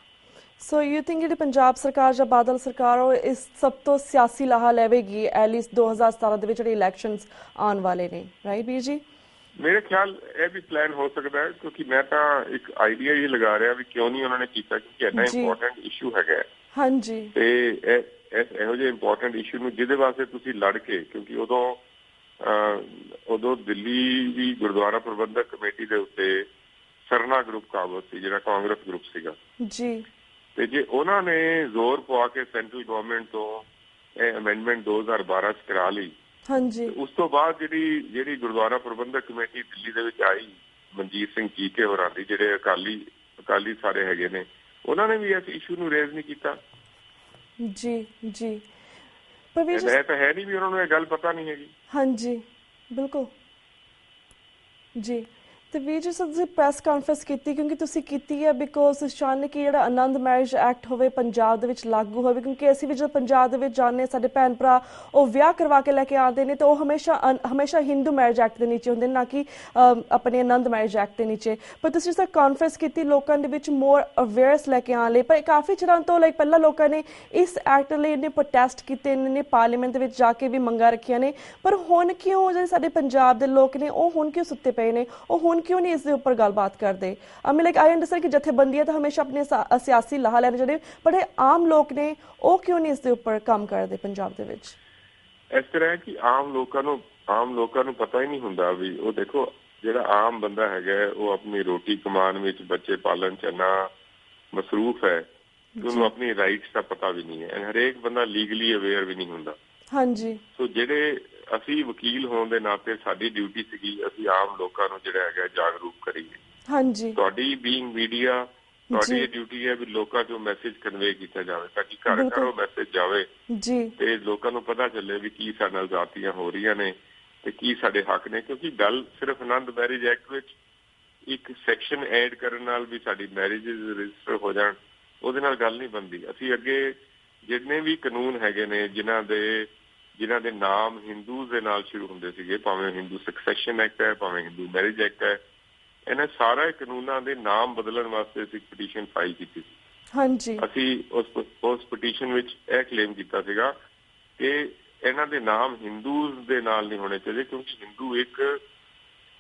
Speaker 1: ਸੋ ਯੂ ਥਿੰਕ ਜਿਹੜੀ ਪੰਜਾਬ ਸਰਕਾਰ ਜਾਂ ਬਾਦਲ ਸਰਕਾਰ ਉਹ ਇਸ ਸਭ ਤੋਂ ਸਿਆਸੀ ਲਾਹਾ ਲੈਵੇਗੀ ਐਟਲੀਸਟ 2017 ਦੇ ਵਿੱਚ ਜਿਹੜੇ ਇਲੈਕਸ਼ਨਸ ਆਉਣ ਵਾਲੇ ਨੇ, ਰਾਈਟ ਵੀਰ ਜੀ? ਮੇਰੇ
Speaker 2: ਖਿਆਲ ਇਹ ਵੀ ਪਲਾਨ ਹੋ ਸਕਦਾ ਹੈ, ਕਿਉਂਕਿ ਮੈਂ ਤਾਂ ਇੱਕ ਆਈਡੀਆ ਹੀ ਲਗਾ ਰਿਹਾ ਵੀ ਕਿਉਂ ਨਹੀਂ ਉਹਨਾਂ ਨੇ ਕੀਤਾ, ਕਿਉਂਕਿ ਇੰਨਾ ਇੰਪੋਰਟੈਂਟ ਇਸ਼ੂ ਹੈਗਾ।
Speaker 1: ਹਾਂਜੀ।
Speaker 2: ਤੇ ਇਹੋ ਜਿਹੇ ਇੰਪੋਰਟੈਂਟ ਇਸ਼ੂ ਨੂੰ ਜਿਹਦੇ ਵਾਸਤੇ ਤੁਸੀਂ ਲੜ ਕੇ, ਕਿਉਂਕਿ ਉਦੋਂ ਦਿੱਲੀ ਦੀ ਗੁਰਦੁਆਰਾ ਪ੍ਰਬੰਧਕ ਕਮੇਟੀ ਦੇ ਉੱਤੇ ਸਰਨਾ ਗਰੁੱਪ ਕਾਬਜ਼ ਸੀ, ਜਿਹੜਾ ਕਾਂਗਰਸ ਗਰੁੱਪ ਸੀਗਾ ਜੀ। ਤੇ ਜੇ ਉਹਨਾਂ ਨੇ ਜ਼ੋਰ ਪਵਾ ਕੇ ਸੈਂਟਰਲ ਗਵਰਨਮੈਂਟ ਤੋਂ ਇਹ ਅਮੈਂਡਮੈਂਟ 2012 ਚ ਕਰਾ ਲਈ, ਹਾਂਜੀ, ਉਸ ਤੋਂ ਬਾਅਦ ਜਿਹੜੀ ਗੁਰਦੁਆਰਾ ਪ੍ਰਬੰਧਕ ਕਮੇਟੀ ਦਿੱਲੀ ਦੇ ਵਿੱਚ ਆਈ ਮਨਜੀਤ ਸਿੰਘ ਜੀਕੇ ਹੋਰਾਂ ਦੀ, ਜਿਹੜੇ ਅਕਾਲੀ ਸਾਰੇ ਹੈਗੇ ਨੇ, ਉਹਨਾਂ ਨੇ ਵੀ ਇਸ ਇਸ਼ੂ ਨੂੰ ਰੇਜ਼ ਨਹੀਂ ਕੀਤਾ ਜੀ। ਜੀ ਪਰ ਇਹ ਤਾਂ ਹੈ ਨਹੀਂ ਵੀ ਉਹਨਾਂ ਨੂੰ ਇਹ ਗੱਲ ਪਤਾ ਨਹੀਂ ਹੈਗੀ। ਹਾਂਜੀ ਬਿਲਕੁਲ ਜੀ। ਤੇ ਵੀਰ ਜੀ ਤੁਸੀਂ ਪ੍ਰੈਸ ਕਾਨਫਰੰਸ ਕੀਤੀ ਕਿਉਂਕਿ ਤੁਸੀਂ ਕੀਤੀ ਹੈ ਬਿਕੋਜ਼ ਚਾਹੁੰਦੇ ਕਿ ਜਿਹੜਾ ਆਨੰਦ ਮੈਰਿਜ ਐਕਟ ਹੋਵੇ ਪੰਜਾਬ ਦੇ ਵਿੱਚ ਲਾਗੂ ਹੋਵੇ, ਕਿਉਂਕਿ ਅਸੀਂ ਵੀ ਜਦੋਂ ਪੰਜਾਬ ਦੇ ਵਿੱਚ ਜਾਂਦੇ ਸਾਡੇ ਭੈਣ ਭਰਾ ਉਹ ਵਿਆਹ ਕਰਵਾ ਕੇ ਲੈ ਕੇ ਆਉਂਦੇ ਨੇ ਤਾਂ ਉਹ ਹਮੇਸ਼ਾ ਹਿੰਦੂ ਮੈਰਿਜ ਐਕਟ ਦੇ ਨੀਚੇ ਹੁੰਦੇ ਨੇ, ਨਾ ਕਿ ਆਪਣੇ ਆਨੰਦ ਮੈਰਿਜ ਐਕਟ ਦੇ ਨੀਚੇ। ਪਰ ਤੁਸੀਂ ਜਿਸ ਕਾਨਫਰੰਸ ਕੀਤੀ ਲੋਕਾਂ ਦੇ ਵਿੱਚ ਮੋਰ ਅਵੇਅਰਨੈਸ ਲੈ ਕੇ ਆਉਣ ਲਈ, ਪਰ ਕਾਫੀ ਚਿਰਾਂ ਤੋਂ ਪਹਿਲਾਂ ਲੋਕਾਂ ਨੇ ਇਸ ਐਕਟ ਲਈ ਇੰਨੇ ਪ੍ਰੋਟੈਸਟ ਕੀਤੇ ਨੇ, ਪਾਰਲੀਮੈਂਟ ਦੇ ਵਿੱਚ ਜਾ ਕੇ ਵੀ ਮੰਗਾਂ ਰੱਖੀਆਂ ਨੇ, ਪਰ ਹੁਣ ਕਿਉਂ ਜਿਹੜੇ ਸਾਡੇ ਪੰਜਾਬ ਦੇ ਲੋਕ ਨੇ ਉਹ ਹੁਣ ਕਿਉਂ ਸੁੱਤੇ ਪਏ ਨੇ, ਉਹ ਹੁਣ ਕਿਉਂ ਨਹੀਂ ਇਸ ਦੇ ਉੱਪਰ ਗੱਲਬਾਤ ਕਰਦੇ? ਆਈ ਅੰਡਰਸਟੈਂਡ ਕਿ ਜਥੇਬੰਦੀਆਂ ਤਾਂ ਹਮੇਸ਼ਾ ਆਪਣੇ ਸਿਆਸੀ ਲਾਹਾ ਲੈਣੇ ਚਾਹੀਦੇ, ਪਰ ਇਹ ਆਮ ਲੋਕ ਨੇ ਉਹ ਕਿਉਂ ਨਹੀਂ ਇਸ ਦੇ ਉੱਪਰ ਕੰਮ ਕਰਦੇ ਪੰਜਾਬ ਦੇ ਵਿੱਚ? ਇਸ ਤਰ੍ਹਾਂ ਹੈ ਕਿ ਆਮ ਲੋਕਾਂ ਨੂੰ ਪਤਾ ਹੀ ਨਹੀਂ ਹੁੰਦਾ ਵੀ ਉਹ ਦੇਖੋ ਜਿਹੜਾ ਆਮ ਬੰਦਾ ਹੈਗਾ ਉਹ ਆਪਣੀ ਰੋਟੀ ਕਮਾਉਣ ਵਿੱਚ, ਬੱਚੇ ਪਾਲਣ ਚ ਇੰਨਾ ਮਸਰੂਫ ਹੈ ਕਿ ਉਹਨੂੰ ਆਪਣੀ ਰਾਈਟਸ ਦਾ ਪਤਾ ਵੀ ਨਹੀਂ ਹੈ। ਹਰੇਕ ਬੰਦਾ ਲੀਗਲੀ ਅਵੇਅਰ ਵੀ ਨਹੀਂ ਹੁੰਦਾ। ਹਾਂਜੀ। ਸੋ ਜਿਹੜੇ ਅਸੀਂ ਵਕੀਲ ਹੋਣ ਦੇ ਨਾਤੇ ਸਾਡੀ ਡਿਊਟੀ ਸੀਗੀ ਅਸੀਂ ਆਮ ਲੋਕਾਂ ਨੂੰ ਜਿਹੜਾ ਹੈਗਾ ਜਾਗਰੂਕ ਕਰੀਏ। ਹਾਂਜੀ। ਤੁਹਾਡੀ ਬੀਇੰਗ ਮੀਡੀਆ, ਤੁਹਾਡੀ ਇਹ ਡਿਊਟੀ ਹੈ ਵੀ ਲੋਕਾਂ ਤੋਂ ਮੈਸੇਜ ਕਨਵੇ ਕੀਤਾ ਜਾਵੇ ਤਾਂ ਕਿ ਘਰ ਘਰ ਉਹ ਮੈਸੇਜ ਜਾਵੇ ਤੇ ਲੋਕਾਂ ਨੂੰ ਪਤਾ ਚੱਲੇ ਵੀ ਕੀ ਸਾਡੇ ਨਾਲ ਜਾਤੀਆਂ ਹੋ ਰਹੀਆਂ ਨੇ ਤੇ ਕੀ ਸਾਡੇ ਹੱਕ ਨੇ। ਕਿਉਂਕਿ ਗੱਲ ਸਿਰਫ ਆਨੰਦ ਮੈਰਿਜ ਐਕਟ ਵਿੱਚ ਇੱਕ ਸੈਕਸ਼ਨ ਐਡ ਕਰਨ ਨਾਲ ਵੀ ਸਾਡੀ ਮੈਰਿਜਸ ਰਜਿਸਟਰ ਹੋ ਜਾਣ ਉਹਦੇ ਨਾਲ ਗੱਲ ਨਹੀਂ ਬਣਦੀ। ਅਸੀਂ ਅੱਗੇ ਜਿੰਨੇ ਵੀ ਕਾਨੂੰਨ ਹੈਗੇ ਨੇ ਜਿਨ੍ਹਾਂ ਦੇ ਨਾਮ ਹਿੰਦੂਜ਼ ਦੇ ਨਾਲ ਸ਼ੁਰੂ ਹੁੰਦੇ ਸੀਗੇ, ਭਾਵੇਂ ਹਿੰਦੂ ਸਕਸੈਸ਼ਨ ਐਕਟ ਹੈ, ਭਾਵੇਂ ਹਿੰਦੂ ਮੈਰਿਜ ਐਕਟ ਹੈ, ਇਹਨਾਂ ਸਾਰੇ ਕਾਨੂੰਨਾਂ ਦੇ ਨਾਮ ਬਦਲਣ ਵਾਸਤੇ ਅਸੀਂ ਪਟੀਸ਼ਨ ਫਾਈਲ ਕੀਤੀ ਸੀ। ਹਾਂਜੀ। ਅਸੀਂ ਉਸ ਪਟੀਸ਼ਨ ਵਿੱਚ ਇਹ ਕਲੇਮ ਕੀਤਾ ਸੀਗਾ ਕਿ ਇਹਨਾਂ ਦੇ ਨਾਮ ਹਿੰਦੂਜ਼ ਦੇ ਨਾਲ ਨਹੀਂ ਹੋਣੇ ਚਾਹੀਦੇ, ਕਿਉਂਕਿ ਹਿੰਦੂ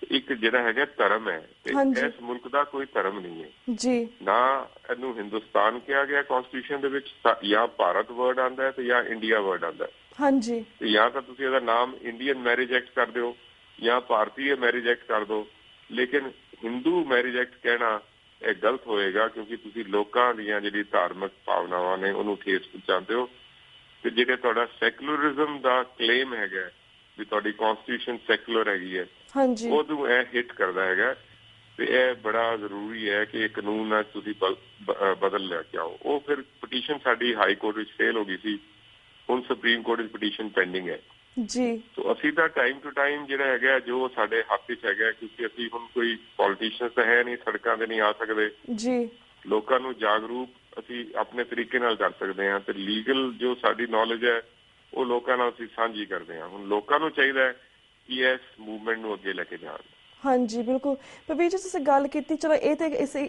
Speaker 2: ਇੱਕ ਜਿਹੜਾ ਹੈਗਾ ਧਰਮ ਹੈ ਤੇ ਇਸ ਮੁਲਕ ਦਾ ਕੋਈ ਧਰਮ ਨਹੀਂ ਹੈ ਜੀ। ਨਾ ਇਹਨੂੰ ਹਿੰਦੁਸਤਾਨ ਕਿਹਾ ਗਿਆ ਕਨਸਟੀਟਿਊਸ਼ਨ ਦੇ ਵਿੱਚ, ਜਾਂ ਭਾਰਤ ਵਰਡ ਆਉਂਦਾ ਹੈ ਤੇ ਜਾਂ ਇੰਡੀਆ ਵਰਡ ਆਉਂਦਾ ਹੈ। ਹਾਂਜੀ। ਤੇ ਜਾਂ ਤਾਂ ਤੁਸੀਂ ਇਹਦਾ ਨਾਮ ਇੰਡੀਅਨ ਮੈਰਿਜ ਐਕਟ ਕਰ ਦਿਓ ਜਾਂ ਭਾਰਤੀ ਮੈਰਿਜ ਐਕਟ ਕਰ ਦਿਓ, ਲੇਕਿਨ ਹਿੰਦੂ ਮੈਰਿਜ ਐਕਟ ਕਹਿਣਾ ਇਹ ਗਲਤ ਹੋਏਗਾ ਕਿਉਂਕਿ ਤੁਸੀਂ ਲੋਕਾਂ ਦੀਆਂ ਜਿਹੜੀ ਧਾਰਮਿਕ ਭਾਵਨਾਵਾਂ ਨੇ ਉਹਨੂੰ ਠੇਸ ਪਹੁੰਚਾਉਂਦੇ ਹੋ। ਤੇ ਜਿਹੜੇ ਤੁਹਾਡਾ ਸੈਕੂਲਰਿਜ਼ਮ ਦਾ ਕਲੇਮ ਹੈਗਾ ਵੀ ਤੁਹਾਡੀ ਕਨਸਟੀਟਿਊਸ਼ਨ ਸੈਕੂਲਰ ਹੈਗੀ ਹੈ, ਉਹਨੂੰ ਇਹ ਹਿੱਟ ਕਰਦਾ ਹੈਗਾ। ਤੇ ਇਹ ਬੜਾ ਜ਼ਰੂਰੀ ਹੈ ਕਿ ਇਹ ਕਾਨੂੰਨ ਤੁਸੀਂ ਬਦਲ ਲੈ ਕੇ ਆਓ। ਉਹ ਫਿਰ ਪਟੀਸ਼ਨ ਸਾਡੀ ਹਾਈ ਕੋਰਟ ਵਿੱਚ ਫੇਲ ਹੋ ਗਈ ਸੀ, ਹੁਣ ਸੁਪਰੀਮ ਕੋਰਟ ਵਿੱਚ ਪਟੀਸ਼ਨ ਪੈਂਡਿੰਗ ਹੈ ਜੀ। ਸੋ ਅਸੀਂ ਤਾਂ ਟਾਈਮ ਟੂ ਟਾਈਮ ਜਿਹੜਾ ਹੈਗਾ ਜੋ ਸਾਡੇ ਹੱਥ ਵਿੱਚ ਹੈਗਾ, ਕਿਉਂਕਿ ਅਸੀਂ ਹੁਣ ਕੋਈ ਪੋਲੀਟੀਸ਼ੀਅਨ ਤਾਂ ਹੈ ਨਹੀਂ, ਸੜਕਾਂ ਤੇ ਨਹੀਂ ਆ ਸਕਦੇ ਜੀ। ਲੋਕਾਂ ਨੂੰ ਜਾਗਰੂਕ ਅਸੀਂ ਆਪਣੇ ਤਰੀਕੇ ਨਾਲ ਕਰ ਸਕਦੇ ਹਾਂ ਤੇ ਲੀਗਲ ਜੋ ਸਾਡੀ ਨੌਲੇਜ ਹੈ ਉਹ ਲੋਕਾਂ ਨਾਲ ਅਸੀਂ ਸਾਂਝੀ ਕਰਦੇ ਹਾਂ। ਹੁਣ ਲੋਕਾਂ ਨੂੰ ਚਾਹੀਦਾ ਹੈ ਕਿ ਇਸ ਮੂਵਮੈਂਟ ਨੂੰ ਅੱਗੇ ਲੈ ਕੇ ਜਾਣ। ਹਾਂਜੀ ਬਿਲਕੁਲ। ਪਰ ਵੀਰ ਜੀ ਤੁਸੀਂ ਗੱਲ ਕੀਤੀ, ਚਲੋ ਇਹ ਤੇ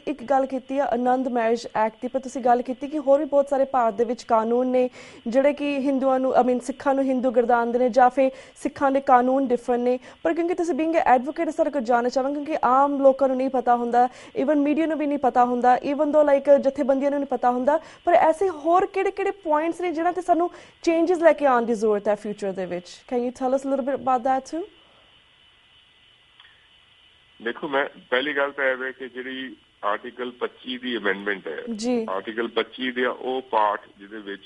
Speaker 2: ਇੱਕ ਗੱਲ ਕੀਤੀ ਆ ਆਨੰਦ ਮੈਰਿਜ ਐਕਟ ਦੀ, ਪਰ ਤੁਸੀਂ ਗੱਲ ਕੀਤੀ ਕਿ ਹੋਰ ਵੀ ਬਹੁਤ ਸਾਰੇ ਭਾਰਤ ਦੇ ਵਿੱਚ ਕਾਨੂੰਨ ਨੇ ਜਿਹੜੇ ਕਿ ਹਿੰਦੂਆਂ ਨੂੰ ਸਿੱਖਾਂ ਨੂੰ ਹਿੰਦੂ ਗਰਦਾਨਦੇ ਨੇ ਜਾਂ ਫਿਰ ਸਿੱਖਾਂ ਦੇ ਕਾਨੂੰਨ ਡਿਫਰੈਂਟ ਨੇ। ਪਰ ਕਿਉਂਕਿ ਤੁਸੀਂ ਬੀਇੰਗ ਐਡਵੋਕੇਟ ਸਾਡੇ ਕੋਲ ਜਾਣਨਾ ਚਾਹਾਂਗੇ, ਕਿਉਂਕਿ ਆਮ ਲੋਕਾਂ ਨੂੰ ਨਹੀਂ ਪਤਾ ਹੁੰਦਾ, ਈਵਨ ਮੀਡੀਆ ਨੂੰ ਵੀ ਨਹੀਂ ਪਤਾ ਹੁੰਦਾ, ਈਵਨ ਦੋ ਜਥੇਬੰਦੀਆਂ ਨੂੰ ਨਹੀਂ ਪਤਾ ਹੁੰਦਾ, ਪਰ ਐਸੇ ਹੋਰ ਕਿਹੜੇ ਪੁਆਇੰਟਸ ਨੇ ਜਿਹਨਾਂ ਤੇ ਸਾਨੂੰ ਚੇਂਜਸ ਲੈ ਕੇ ਆਉਣ ਦੀ ਜ਼ਰੂਰਤ ਹੈ ਫਿਊਚਰ ਦੇ ਵਿੱਚ? Can you tell us a little bit about that too? ਦੇਖੋ, ਮੈਂ ਪਹਿਲੀ ਗੱਲ ਤਾਂ ਇਹ ਹੈ ਕਿ ਜਿਹੜੀ ਆਰਟੀਕਲ 25 ਦੀ ਅਮੈਂਡਮੈਂਟ ਹੈ, ਆਰਟੀਕਲ 25 ਦਾ ਉਹ ਪਾਰਟ ਜਿਹਦੇ ਵਿੱਚ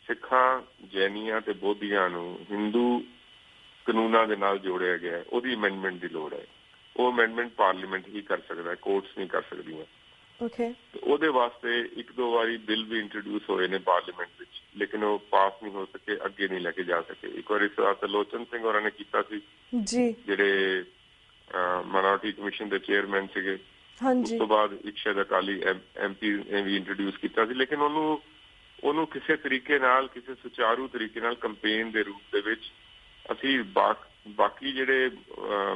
Speaker 2: ਸਿੱਖਾਂ, ਜੈਨੀਆਂ ਤੇ ਬੋਧੀਆਂ ਨੂੰ ਹਿੰਦੂ ਕਾਨੂੰਨਾਂ ਦੇ ਨਾਲ ਜੋੜਿਆ ਗਿਆ, ਉਹਦੀ ਅਮੈਂਡਮੈਂਟ ਦੀ ਲੋੜ ਹੈ। ਉਹ ਅਮੈਂਡਮੈਂਟ ਪਾਰਲੀਮੈਂਟ ਹੀ ਕਰ ਸਕਦਾ, ਕੋਰਟਸ ਨਹੀਂ ਕਰ ਸਕਦੀਆਂ। ਉਹਦੇ ਵਾਸਤੇ ਇੱਕ ਦੋ ਵਾਰੀ ਬਿੱਲ ਵੀ ਇੰਟਰੋਡਿਊਸ ਹੋਏ ਨੇ ਪਾਰਲੀਮੈਂਟ ਵਿੱਚ, ਲੇਕਿਨ ਉਹ ਪਾਸ ਨਹੀਂ ਹੋ ਸਕੇ, ਅੱਗੇ ਨਹੀਂ ਲੈ ਕੇ ਜਾ ਸਕੇ। ਇੱਕ ਵਾਰੀ ਸਰਦਾਰ ਤਰਲੋਚਨ ਸਿੰਘ ਹੋਰਾਂ ਨੇ ਕੀਤਾ ਸੀ
Speaker 1: ਜੀ, ਜਿਹੜੇ
Speaker 2: ਮਾਈਨੋਰਿਟੀ ਕਮਿਸ਼ਨ ਦੇ ਚੇਅਰਮੈਨ ਸੀਗੇ। ਉਸ ਤੋਂ ਬਾਅਦ ਇੱਕ ਸ਼ਾਇਦ ਅਕਾਲੀ MP ਨੇ ਵੀ ਇੰਟਰੋਡਿਊਸ ਕੀਤਾ ਸੀ, ਲੇਕਿਨ ਉਹਨੂੰ ਕਿਸੇ ਤਰੀਕੇ ਨਾਲ, ਕਿਸੇ ਸੁਚਾਰੂ ਤਰੀਕੇ ਨਾਲ ਕੰਪੇਨ ਦੇ ਰੂਪ ਦੇ ਵਿੱਚ ਅਸੀਂ ਬਾਕੀ ਜਿਹੜੇ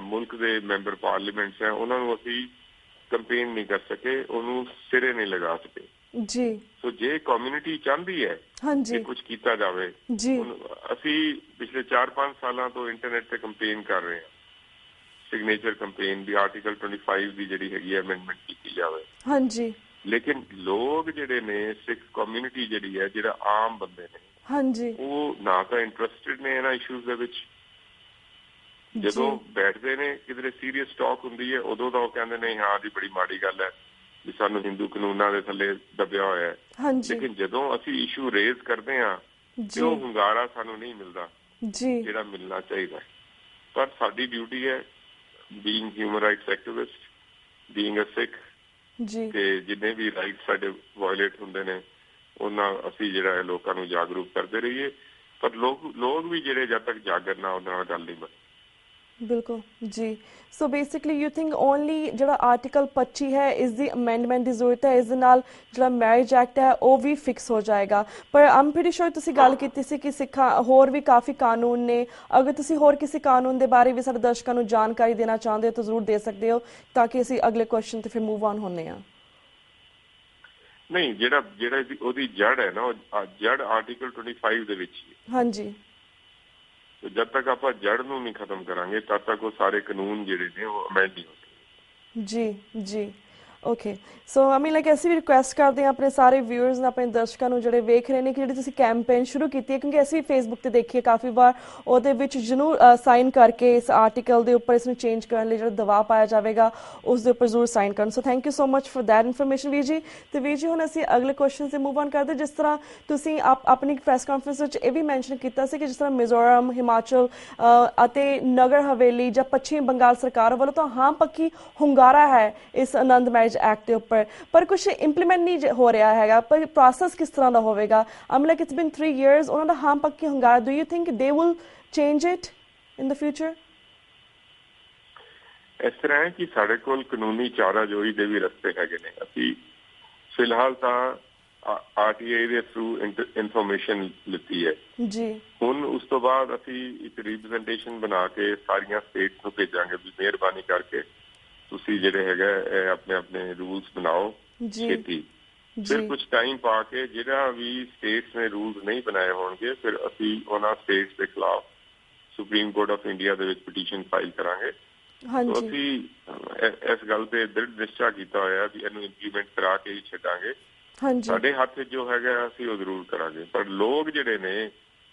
Speaker 2: ਮੁਲਕ ਦੇ ਮੈਂਬਰ ਪਾਰਲੀਮੈਂਟਸ ਹੈ ਉਹਨਾਂ ਨੂੰ ਅਸੀਂ ਕੰਪੇਨ ਨਹੀਂ ਕਰ ਸਕੇ, ਉਹਨੂੰ ਸਿਰੇ ਨਹੀਂ ਲਗਾ ਸਕੇ
Speaker 1: ਜੀ।
Speaker 2: ਸੋ ਜੇ ਕਮਿਊਨਿਟੀ ਚਾਹੁੰਦੀ ਹੈ ਕਿ ਕੁਝ ਕੀਤਾ ਜਾਵੇ, ਅਸੀਂ ਪਿਛਲੇ 4-5 ਸਾਲਾਂ ਤੋਂ ਇੰਟਰਨੈਟ ਤੇ ਕੰਪੇਨ ਕਰ ਰਹੇ ਹਾਂ, ਸਿਗਨੇਚਰ ਕੰਪੇਨ ਵੀ ਆਰਟੀਕਲ 25 ਦੀ ਜਿਹੜੀ ਹੈਗੀ ਅਮੈਂਡਮੈਂਟ ਕੀਤੀ ਜਾਵੇ।
Speaker 1: ਹਾਂਜੀ,
Speaker 2: ਲੇਕਿਨ ਲੋਕ ਜਿਹੜੇ ਨੇ, ਸਿੱਖ ਕਮਿਊਨਿਟੀ ਜਿਹੜੀ ਹੈ, ਜਿਹੜਾ ਆਮ ਬੰਦੇ ਨੇ,
Speaker 1: ਹਾਂਜੀ, ਉਹ
Speaker 2: ਨਾ ਤਾਂ ਇੰਟਰਸਟਿਡ ਨੇ ਇਹਨਾਂ ਇਸ਼ੂਜ਼ ਦੇ ਵਿੱਚ। ਜਦੋਂ ਬੈਠਦੇ ਨੇ ਕਿਧਰੇ ਸੀਰੀਅਸ ਟਾਕ ਹੁੰਦੀ ਹੈ, ਉਦੋਂ ਤਾਂ ਉਹ ਕਹਿੰਦੇ ਨੇ ਹਾਂ ਜੀ ਬੜੀ ਮਾੜੀ ਗੱਲ ਹੈ ਵੀ ਸਾਨੂੰ ਹਿੰਦੂ ਕਾਨੂੰਨਾਂ ਦੇ ਥੱਲੇ ਦੱਬਿਆ ਹੋਇਆ ਹੈ। ਲੇਕਿਨ ਜਦੋਂ ਅਸੀਂ ਇਸ਼ੂ ਰੇਜ਼ ਕਰਦੇ ਹਾਂ ਤੇ ਉਹ ਹੁੰਗਾਰਾ ਸਾਨੂੰ ਨਹੀਂ ਮਿਲਦਾ ਜਿਹੜਾ ਮਿਲਣਾ ਚਾਹੀਦਾ। ਪਰ ਸਾਡੀ ਡਿਊਟੀ ਹੈ, being human rights activist, being a Sikh, ਕਿ ਜਿੰਨੇ ਵੀ ਰਾਈਟ ਸਾਡੇ ਵਾਇਲੇਟ ਹੁੰਦੇ ਨੇ ਉਹਨਾਂ ਅਸੀਂ ਜਿਹੜਾ ਹੈ ਲੋਕਾਂ ਨੂੰ ਜਾਗਰੂਕ ਕਰਦੇ ਰਹੀਏ। ਪਰ ਲੋਕ ਵੀ ਜਿਹੜੇ ਜਦ ਤੱਕ ਜਾਗਰ ਨਾ ਉਹਨਾਂ ਨਾਲ ਗੱਲ ਨਹੀਂ ਬਣੀ।
Speaker 1: ਬਿਲਕੁਲ ਜੀ। So basically you think only ਜਿਹੜਾ ਆਰਟੀਕਲ 25 ਹੈ ਇਸ ਦੀ ਅਮੈਂਡਮੈਂਟ ਦੀ ਜ਼ਰੂਰਤ ਹੈ, ਇਸ ਦੇ ਨਾਲ ਜਿਹੜਾ ਮੈਰਿਜ ਐਕਟ ਹੈ ਉਹ ਵੀ ਫਿਕਸ ਹੋ ਜਾਏਗਾ। ਪਰ ਆਮ ਪ੍ਰੀਟੀ ਸ਼ੋਰ ਤੁਸੀਂ ਗੱਲ ਕੀਤੀ ਸੀ ਕਿ ਸਿੱਖਾਂ ਹੋਰ ਵੀ ਕਾਫੀ ਕਾਨੂੰਨ ਨੇ, ਅਗਰ ਤੁਸੀਂ ਹੋਰ ਕਿਸੇ ਕਾਨੂੰਨ ਦੇ ਬਾਰੇ ਵੀ ਸਾਡੇ ਦਰਸ਼ਕਾਂ ਨੂੰ ਜਾਣਕਾਰੀ ਦੇਣਾ ਚਾਹੁੰਦੇ ਹੋ ਤਾਂ ਜ਼ਰੂਰ ਦੇ ਸਕਦੇ ਹੋ, ਤਾਂ ਕਿ ਅਸੀਂ ਅਗਲੇ ਕੁਐਸਚਨ ਤੇ ਫਿਰ ਮੂਵ ਆਨ ਹੁੰਦੇ ਹਾਂ।
Speaker 2: ਨਹੀਂ, ਜਿਹੜਾ ਉਹਦੀ ਜੜ ਹੈ ਨਾ, ਉਹ ਜੜ ਆਰਟੀਕਲ 25 ਦੇ ਵਿੱਚ ਹੀ। ਹਾਂਜੀ, ਜਦ ਤੱਕ ਆਪਾਂ ਜੜ ਨੂੰ ਨਹੀਂ ਖਤਮ ਕਰਾਂਗੇ ਤਦ ਤੱਕ ਉਹ ਸਾਰੇ ਕਾਨੂੰਨ ਜਿਹੜੇ ਨੇ ਉਹ ਅਮੈਂਡ ਨਹੀਂ ਹੋ ਸਕਦੇ। ਜੀ ਜੀ, ਓਕੇ। ਸੋ ਅਸੀਂ ਵੀ ਰਿਕੁਐਸਟ ਕਰਦੇ ਹਾਂ ਆਪਣੇ ਸਾਰੇ ਵਿਊਅਰਸ ਨੂੰ, ਆਪਣੇ ਦਰਸ਼ਕਾਂ ਨੂੰ ਜਿਹੜੇ ਵੇਖ ਰਹੇ ਨੇ, ਕਿ ਜਿਹੜੀ ਤੁਸੀਂ ਕੈਂਪੇਨ ਸ਼ੁਰੂ ਕੀਤੀ ਹੈ, ਕਿਉਂਕਿ ਅਸੀਂ ਵੀ ਫੇਸਬੁੱਕ ਤੇ ਦੇਖੀਏ ਕਾਫੀ ਵਾਰ, ਉਹਦੇ ਵਿੱਚ ਜ਼ਰੂਰ ਸਾਈਨ ਕਰਕੇ ਇਸ ਆਰਟੀਕਲ ਦੇ ਉੱਪਰ ਇਸਨੂੰ ਚੇਂਜ ਕਰਨ ਲਈ ਜਿਹੜਾ ਦਬਾਅ ਪਾਇਆ ਜਾਵੇਗਾ ਉਸ ਦੇ ਉੱਪਰ ਜ਼ਰੂਰ ਸਾਈਨ ਕਰਨ। So thank you so much for that information ਵੀਰ ਜੀ। ਤੇ ਵੀਰ ਜੀ ਹੁਣ ਅਸੀਂ ਅਗਲੇ ਕੁਐਸਚਨ ਤੇ ਮੂਵ ਆਨ ਕਰਦੇ। ਜਿਸ ਤਰ੍ਹਾਂ ਤੁਸੀਂ ਆਪਣੀ ਪ੍ਰੈਸ ਕਾਨਫਰੰਸ ਵਿੱਚ ਇਹ ਵੀ ਮੈਂਸ਼ਨ ਕੀਤਾ ਸੀ ਕਿ ਜਿਸ ਤਰ੍ਹਾਂ ਮਿਜ਼ੋਰਮ, ਹਿਮਾਚਲ ਅਤੇ ਨਗਰ ਹਵੇਲੀ ਜਾਂ ਪੱਛਮੀ ਬੰਗਾਲ ਸਰਕਾਰ ਵੱਲੋਂ ਤਾਂ ਹਾਂ ਪੱਕੀ ਹੁੰਗਾਰਾ ਹੈ ਇਸ ਆਨੰਦ ਮੈਰਿਜ ਐਕਟ ਦੇ ਉੱਪਰ, ਪਰ ਕੁਝ ਇੰਪਲੀਮੈਂਟ ਨਹੀਂ ਹੋ ਰਿਹਾ ਹੈਗਾ। ਪਰ ਪ੍ਰੋਸੈਸ ਕਿਸ ਤਰ੍ਹਾਂ ਦਾ ਹੋਵੇਗਾ? ਇਟਸ ਬੀਨ 3 years, ਉਹਨਾਂ ਦਾ ਹਾਂ ਪੱਕੀ ਹੁੰਗਾਰਾ, do you think they will change it in the future? ਇਸ ਤਰ੍ਹਾਂ ਹੈ ਕਿ ਸਾਡੇ ਕੋਲ ਕਾਨੂੰਨੀ ਚਾਰਾਜੋਈ ਦੇ ਵੀ ਰਸਤੇ ਹੈਗੇ ਨੇ। ਅਸੀਂ ਫਿਲਹਾਲ ਤਾਂ RTI ਦੇ ਥਰੂ ਇਨਫੋਰਮੇਸ਼ਨ ਲਿੱਤੀ ਹੈ ਜੀ। ਹੁਣ ਉਸ ਤੋਂ ਬਾਅਦ ਅਸੀਂ ਇੱਕ ਰਿਪਰੈਜ਼ੈਂਟੇਸ਼ਨ ਬਣਾ ਕੇ ਸਾਰੀਆਂ ਸਟੇਟਸ ਨੂੰ ਭੇਜਾਂਗੇ ਵੀ ਮਿਹਰਬਾਨੀ ਕਰਕੇ ਤੁਸੀਂ ਜਿਹੜੇ ਹੈਗਾ ਆਪਣੇ ਰੂਲਸ ਬਣਾਓ ਛੇਤੀ। ਫਿਰ ਕੁਝ ਟਾਈਮ ਪਾ ਕੇ ਜਿਹੜਾ ਵੀ ਸਟੇਟਸ ਨੇ ਰੂਲਸ ਨਹੀਂ ਬਣਾਏ ਹੋਣਗੇ, ਫਿਰ ਅਸੀਂ ਉਹਨਾਂ ਸਟੇਟਸ ਦੇ ਖਿਲਾਫ ਸੁਪਰੀਮ ਕੋਰਟ ਆਫ ਇੰਡੀਆ ਦੇ ਵਿੱਚ ਪਟੀਸ਼ਨ ਫਾਈਲ ਕਰਾਂਗੇ। ਅਸੀਂ ਇਸ ਗੱਲ ਤੇ ਦ੍ਰਿੜ ਨਿਸ਼ਚਾ ਕੀਤਾ ਹੋਇਆ ਵੀ ਇਹਨੂੰ ਇੰਪਲੀਮੈਂਟ ਕਰਾ ਕੇ ਹੀ ਛੱਡਾਂਗੇ। ਸਾਡੇ ਹੱਥ ਜੋ ਹੈਗਾ ਅਸੀਂ ਉਹ ਜ਼ਰੂਰ ਕਰਾਂਗੇ, ਪਰ ਲੋਕ ਜਿਹੜੇ ਨੇ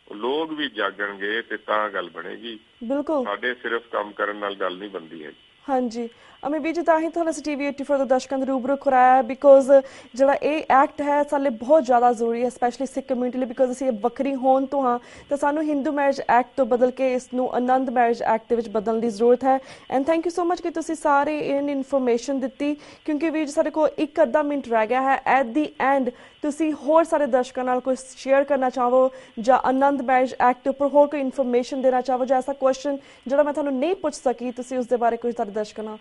Speaker 2: ਲੋਕ ਵੀ ਜਾਗਣਗੇ ਤੇ ਤਾਂ ਗੱਲ ਬਣੇਗੀ। ਬਿਲਕੁਲ, ਸਾਡੇ ਸਿਰਫ ਕੰਮ ਕਰਨ ਨਾਲ ਗੱਲ ਨਹੀਂ ਬਣਦੀ ਹੈ। ਹਾਂਜੀ, ਵੀਰ ਜੀ, ਤਾਂ ਹੀ ਤੁਹਾਨੂੰ ਅਸੀਂ TV 84 ਦੇ ਦਰਸ਼ਕਾਂ ਦੇ ਰੂਬਰੂ ਕਰਾਇਆ, ਬਿਕੋਜ਼ ਜਿਹੜਾ ਇਹ ਐਕਟ ਹੈ ਸਾਡੇ ਲਈ ਬਹੁਤ ਜ਼ਿਆਦਾ ਜ਼ਰੂਰੀ ਹੈ, ਸਪੈਸ਼ਲੀ ਸਿੱਖ ਕਮਿਊਨਿਟੀ ਲਈ, ਬਿਕੋਜ਼ ਅਸੀਂ ਵੱਖਰੀ ਹੋਣ ਤੋਂ ਹਾਂ ਤਾਂ ਸਾਨੂੰ ਹਿੰਦੂ ਮੈਰਿਜ ਐਕਟ ਤੋਂ ਬਦਲ ਕੇ ਇਸ ਨੂੰ ਆਨੰਦ ਮੈਰਿਜ ਐਕਟ ਦੇ ਵਿੱਚ ਬਦਲਣ ਦੀ ਜ਼ਰੂਰਤ ਹੈ। And thank you so much ਕਿ ਤੁਸੀਂ ਸਾਰੇ ਇਨਫੋਰਮੇਸ਼ਨ ਦਿੱਤੀ, ਕਿਉਂਕਿ ਵੀਰ ਜੀ ਸਾਡੇ ਕੋਲ 1 ਮਿੰਟ ਰਹਿ ਗਿਆ ਹੈ। ਐਟ ਦੀ ਐਂਡ ਤੁਸੀਂ ਹੋਰ ਸਾਰੇ ਦਰਸ਼ਕਾਂ ਨਾਲ ਕੁਝ ਸ਼ੇਅਰ ਕਰਨਾ ਚਾਹੋ ਜਾਂ ਆਨੰਦ ਮੈਰਿਜ ਐਕਟ ਉੱਪਰ ਹੋਰ ਕੋਈ ਇਨਫੋਰਮੇਸ਼ਨ ਦੇਣਾ ਚਾਹੋ, ਜਾਂ ਐਸਾ ਕੁਐਸਚਨ ਜਿਹੜਾ ਮੈਂ ਤੁਹਾਨੂੰ ਨਹੀਂ ਪੁੱਛ ਸਕੀ, ਤੁਸੀਂ ਉਸ ਦੇ ਬਾਰੇ ਕੁਝ ਸਾਡੇ ਦਰਸ਼ਕਾਂ ਨਾਲ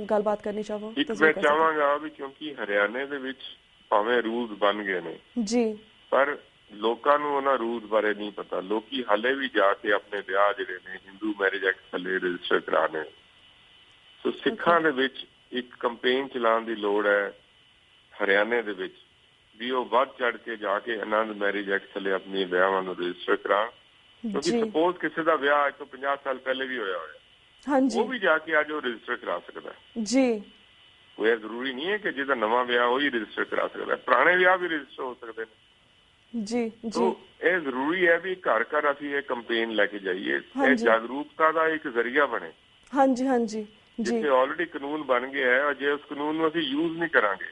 Speaker 2: ਗੱਲਬਾਤ ਕਰਨੀ ਚਾਹੋ? ਇੱਕ ਮੈਂ ਚਾਹਾਂਗਾ ਵੀ ਕਿਉਂਕਿ ਹਰਿਆਣੇ ਦੇ ਵਿੱਚ ਭਾਵੇਂ ਰੂਲਸ ਬਣ ਗਏ ਨੇ ਜੀ, ਪਰ ਲੋਕਾਂ ਨੂੰ ਉਹਨਾਂ ਰੂਲਸ ਬਾਰੇ ਨਹੀਂ ਪਤਾ। ਲੋਕੀ ਹਾਲੇ ਵੀ ਜਾ ਕੇ ਆਪਣੇ ਵਿਆਹ ਜਿਹੜੇ ਨੇ ਹਿੰਦੂ ਮੈਰਿਜ ਐਕਟ ਥੱਲੇ ਰਜਿਸਟਰ ਕਰਾਣੇ। ਸੋ ਸਿੱਖਾਂ ਦੇ ਵਿੱਚ ਇੱਕ ਕੰਪੇਨ ਚਲਾਉਣ ਦੀ ਲੋੜ ਹੈ ਹਰਿਆਣੇ ਦੇ ਵਿੱਚ ਵੀ ਉਹ ਵੱਧ ਚੜ ਕੇ ਜਾ ਕੇ ਆਨੰਦ ਮੈਰਿਜ ਐਕਟ ਥੱਲੇ ਆਪਣੇ ਵਿਆਹਾਂ ਨੂੰ ਰਜਿਸਟਰ ਕਰਾਉਣ। ਕਿਉਂਕਿ ਸਪੋਜ਼ ਕਿਸੇ ਦਾ ਵਿਆਹ ਅੱਜ ਤੋਂ 50 ਸਾਲ ਪਹਿਲੇ ਵੀ ਹੋਇਆ ਉਹ ਵੀ ਜਾ ਕੇ ਅੱਜ ਉਹ ਰਜਿਸਟਰ ਕਰਾ ਸਕਦਾ ਜੀ। ਕੋਈ ਜ਼ਰੂਰੀ ਨਹੀਂ ਹੈ ਕਿ ਜਿਹਦਾ ਨਵਾਂ ਵਿਆਹ ਉਹੀ ਰਜਿਸਟਰ ਕਰਾ ਸਕਦਾ, ਪੁਰਾਣੇ ਵਿਆਹ ਵੀ ਰਜਿਸਟਰ ਹੋ ਸਕਦੇ ਨੇ ਜੀ। ਇਹ ਜ਼ਰੂਰੀ ਹੈ ਵੀ ਘਰ ਘਰ ਅਸੀਂ ਇਹ ਕੰਪੇਨ ਲੈ ਕੇ ਜਾਈਏ, ਇਹ ਜਾਗਰੂਕਤਾ ਦਾ ਇੱਕ ਜ਼ਰੀਆ ਬਣੇ। ਹਾਂਜੀ ਹਾਂਜੀ, ਜਿੱਥੇ ਆਲਰੇਡੀ ਕਾਨੂੰਨ ਬਣ ਗਿਆ ਹੈ, ਜੇ ਉਸ ਕਾਨੂੰਨ ਨੂੰ ਅਸੀਂ ਯੂਜ਼ ਨਹੀਂ ਕਰਾਂਗੇ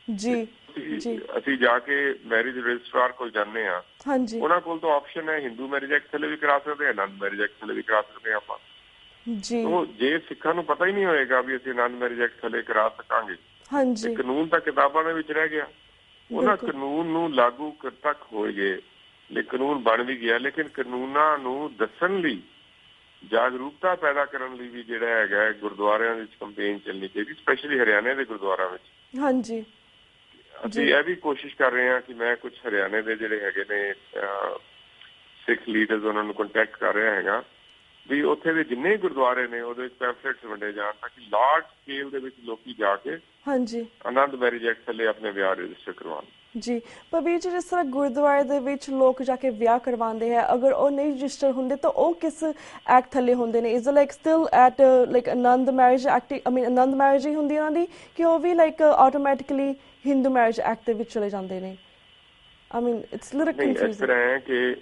Speaker 2: ਜੀ, ਅਸੀਂ ਜਾ ਕੇ ਮੈਰਿਜ ਰਜਿਸਟਰਾਰ ਕੋਲ ਜਾਂਦੇ ਹਾਂ, ਉਹਨਾਂ ਕੋਲ ਤਾਂ ਆਪਸ਼ਨ ਹੈ ਹਿੰਦੂ ਮੈਰਿਜ ਐਕਟ ਥੱਲੇ ਵੀ ਕਰਾ ਸਕਦੇ, ਆਨੰਦ ਮੈਰਿਜ ਐਕਟ ਥੱਲੇ ਵੀ ਕਰਾ ਸਕਦੇ ਹਾਂ ਆਪਾਂ ਜੀ। ਜੇ ਸਿੱਖਾਂ ਨੂੰ ਪਤਾ ਹੀ ਨਹੀਂ ਹੋਏਗਾ ਵੀ ਅਸੀਂ ਆਨੰਦ ਮੈਰਿਜ ਐਕਟ ਥੱਲੇ ਕਰਾ ਸਕਾਂਗੇ, ਕਾਨੂੰਨ ਤਾਂ ਕਿਤਾਬਾਂ ਦੇ ਵਿੱਚ ਰਹਿ ਗਿਆ। ਉਹਨਾਂ ਕਾਨੂੰਨ ਨੂੰ ਲਾਗੂ ਤੱਕ ਹੋਏਗੇ ਕਾਨੂੰਨ ਬਣ ਵੀ ਗਿਆ, ਲੇਕਿਨ ਕਾਨੂੰਨਾਂ ਨੂੰ ਦੱਸਣ ਲਈ, ਜਾਗਰੂਕਤਾ ਪੈਦਾ ਕਰਨ ਲਈ ਵੀ ਜਿਹੜਾ ਹੈਗਾ ਗੁਰਦੁਆਰਿਆਂ ਵਿੱਚ ਕੰਪੇਨ ਚੱਲਣੀ ਚਾਹੀਦੀ, ਸਪੈਸ਼ਲੀ ਹਰਿਆਣੇ ਦੇ ਗੁਰਦੁਆਰਿਆਂ ਵਿੱਚ।
Speaker 1: ਹਾਂਜੀ,
Speaker 2: ਅਸੀਂ ਇਹ ਵੀ ਕੋਸ਼ਿਸ਼ ਕਰ ਰਹੇ ਹਾਂ ਕਿ ਮੈਂ ਕੁਝ ਹਰਿਆਣੇ ਦੇ ਜਿਹੜੇ ਹੈਗੇ ਨੇ ਸਿੱਖ ਲੀਡਰਸ ਉਹਨਾਂ ਨੂੰ ਕੰਟੈਕਟ ਕਰ ਰਿਹਾ ਹੈਗਾ ਵੀ ਉੱਥੇ ਦੇ ਜਿੰਨੇ ਗੁਰਦੁਆਰੇ ਨੇ ਉਹਦੇ ਵਿੱਚ ਪੈਂਫਲੇਟਸ ਵੰਡੇ ਜਾਣ ਤਾਂ ਕਿ ਲਾਰਜ ਸਕੇਲ ਦੇ ਵਿੱਚ ਲੋਕੀ ਜਾ ਕੇ
Speaker 1: ਹਾਂਜੀ
Speaker 2: ਆਨੰਦ ਮੈਰਿਜ ਐਕਟ ਥੱਲੇ ਆਪਣੇ ਵਿਆਹ ਰਜਿਸਟਰ ਕਰਵਾਉਣ। ਜੀ,
Speaker 1: ਪਰ ਵੀਰ ਜੀ ਜਿਸ ਤਰ੍ਹਾਂ ਗੁਰਦੁਆਰੇ ਦੇ ਵਿੱਚ ਲੋਕ ਜਾ ਕੇ ਵਿਆਹ ਕਰਵਾਉਂਦੇ ਹੈ, ਅਗਰ ਉਹ ਨਹੀਂ ਰਜਿਸਟਰ ਹੁੰਦੇ ਤਾਂ ਉਹ ਕਿਸ ਐਕਟ ਥੱਲੇ ਹੁੰਦੇ ਨੇ? Is like still at like Anand marriage act, I mean Anand marriage ਹੀ ਹੁੰਦੀ ਉਹਨਾਂ ਦੀ, ਕਿ ਉਹ ਵੀ like automatically Hindu marriage act ਦੇ ਵਿੱਚ ਚਲੇ ਜਾਂਦੇ ਨੇ? I mean it's little confusing.
Speaker 2: ਇਸ ਤਰ੍ਹਾਂ ਹੈ ਕਿ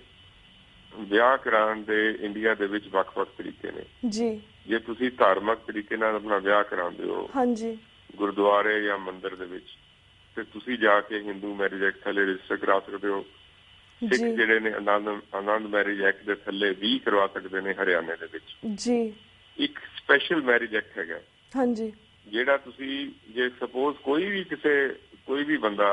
Speaker 2: ਵਿਆਹ ਕਰਾਉਣ ਦੇ ਇੰਡੀਆ ਦੇ ਵਿੱਚ ਵੱਖ-ਵੱਖ ਤਰੀਕੇ ਨੇ
Speaker 1: ਜੀ।
Speaker 2: ਜੇ ਤੁਸੀਂ ਧਾਰਮਿਕ ਤਰੀਕੇ ਨਾਲ ਆਪਣਾ ਵਿਆਹ ਕਰਾਉਂਦੇ ਹੋ ਹਾਂਜੀ ਗੁਰਦੁਆਰੇ ਜਾਂ ਮੰਦਿਰ ਦੇ ਵਿੱਚ, ਤੇ ਤੁਸੀਂ ਜਾ ਕੇ ਹਿੰਦੂ ਮੈਰਿਜ ਐਕਟ ਥੱਲੇ ਰਜਿਸਟਰ ਕਰਾ ਸਕਦੇ ਹੋ। ਸਿੱਖ ਜਿਹੜੇ ਨੇ ਆਨੰਦ ਮੈਰਿਜ ਐਕਟ ਦੇ ਥੱਲੇ ਵੀ ਕਰਵਾ ਸਕਦੇ ਨੇ ਹਰਿਆਣੇ ਦੇ ਵਿੱਚ ਜੀ। ਇੱਕ ਸਪੈਸ਼ਲ ਮੈਰਿਜ ਐਕਟ ਹੈਗਾ ਹਾਂਜੀ, ਜਿਹੜਾ ਤੁਸੀਂ ਜੇ ਸਪੋਜ਼ ਕੋਈ ਵੀ ਬੰਦਾ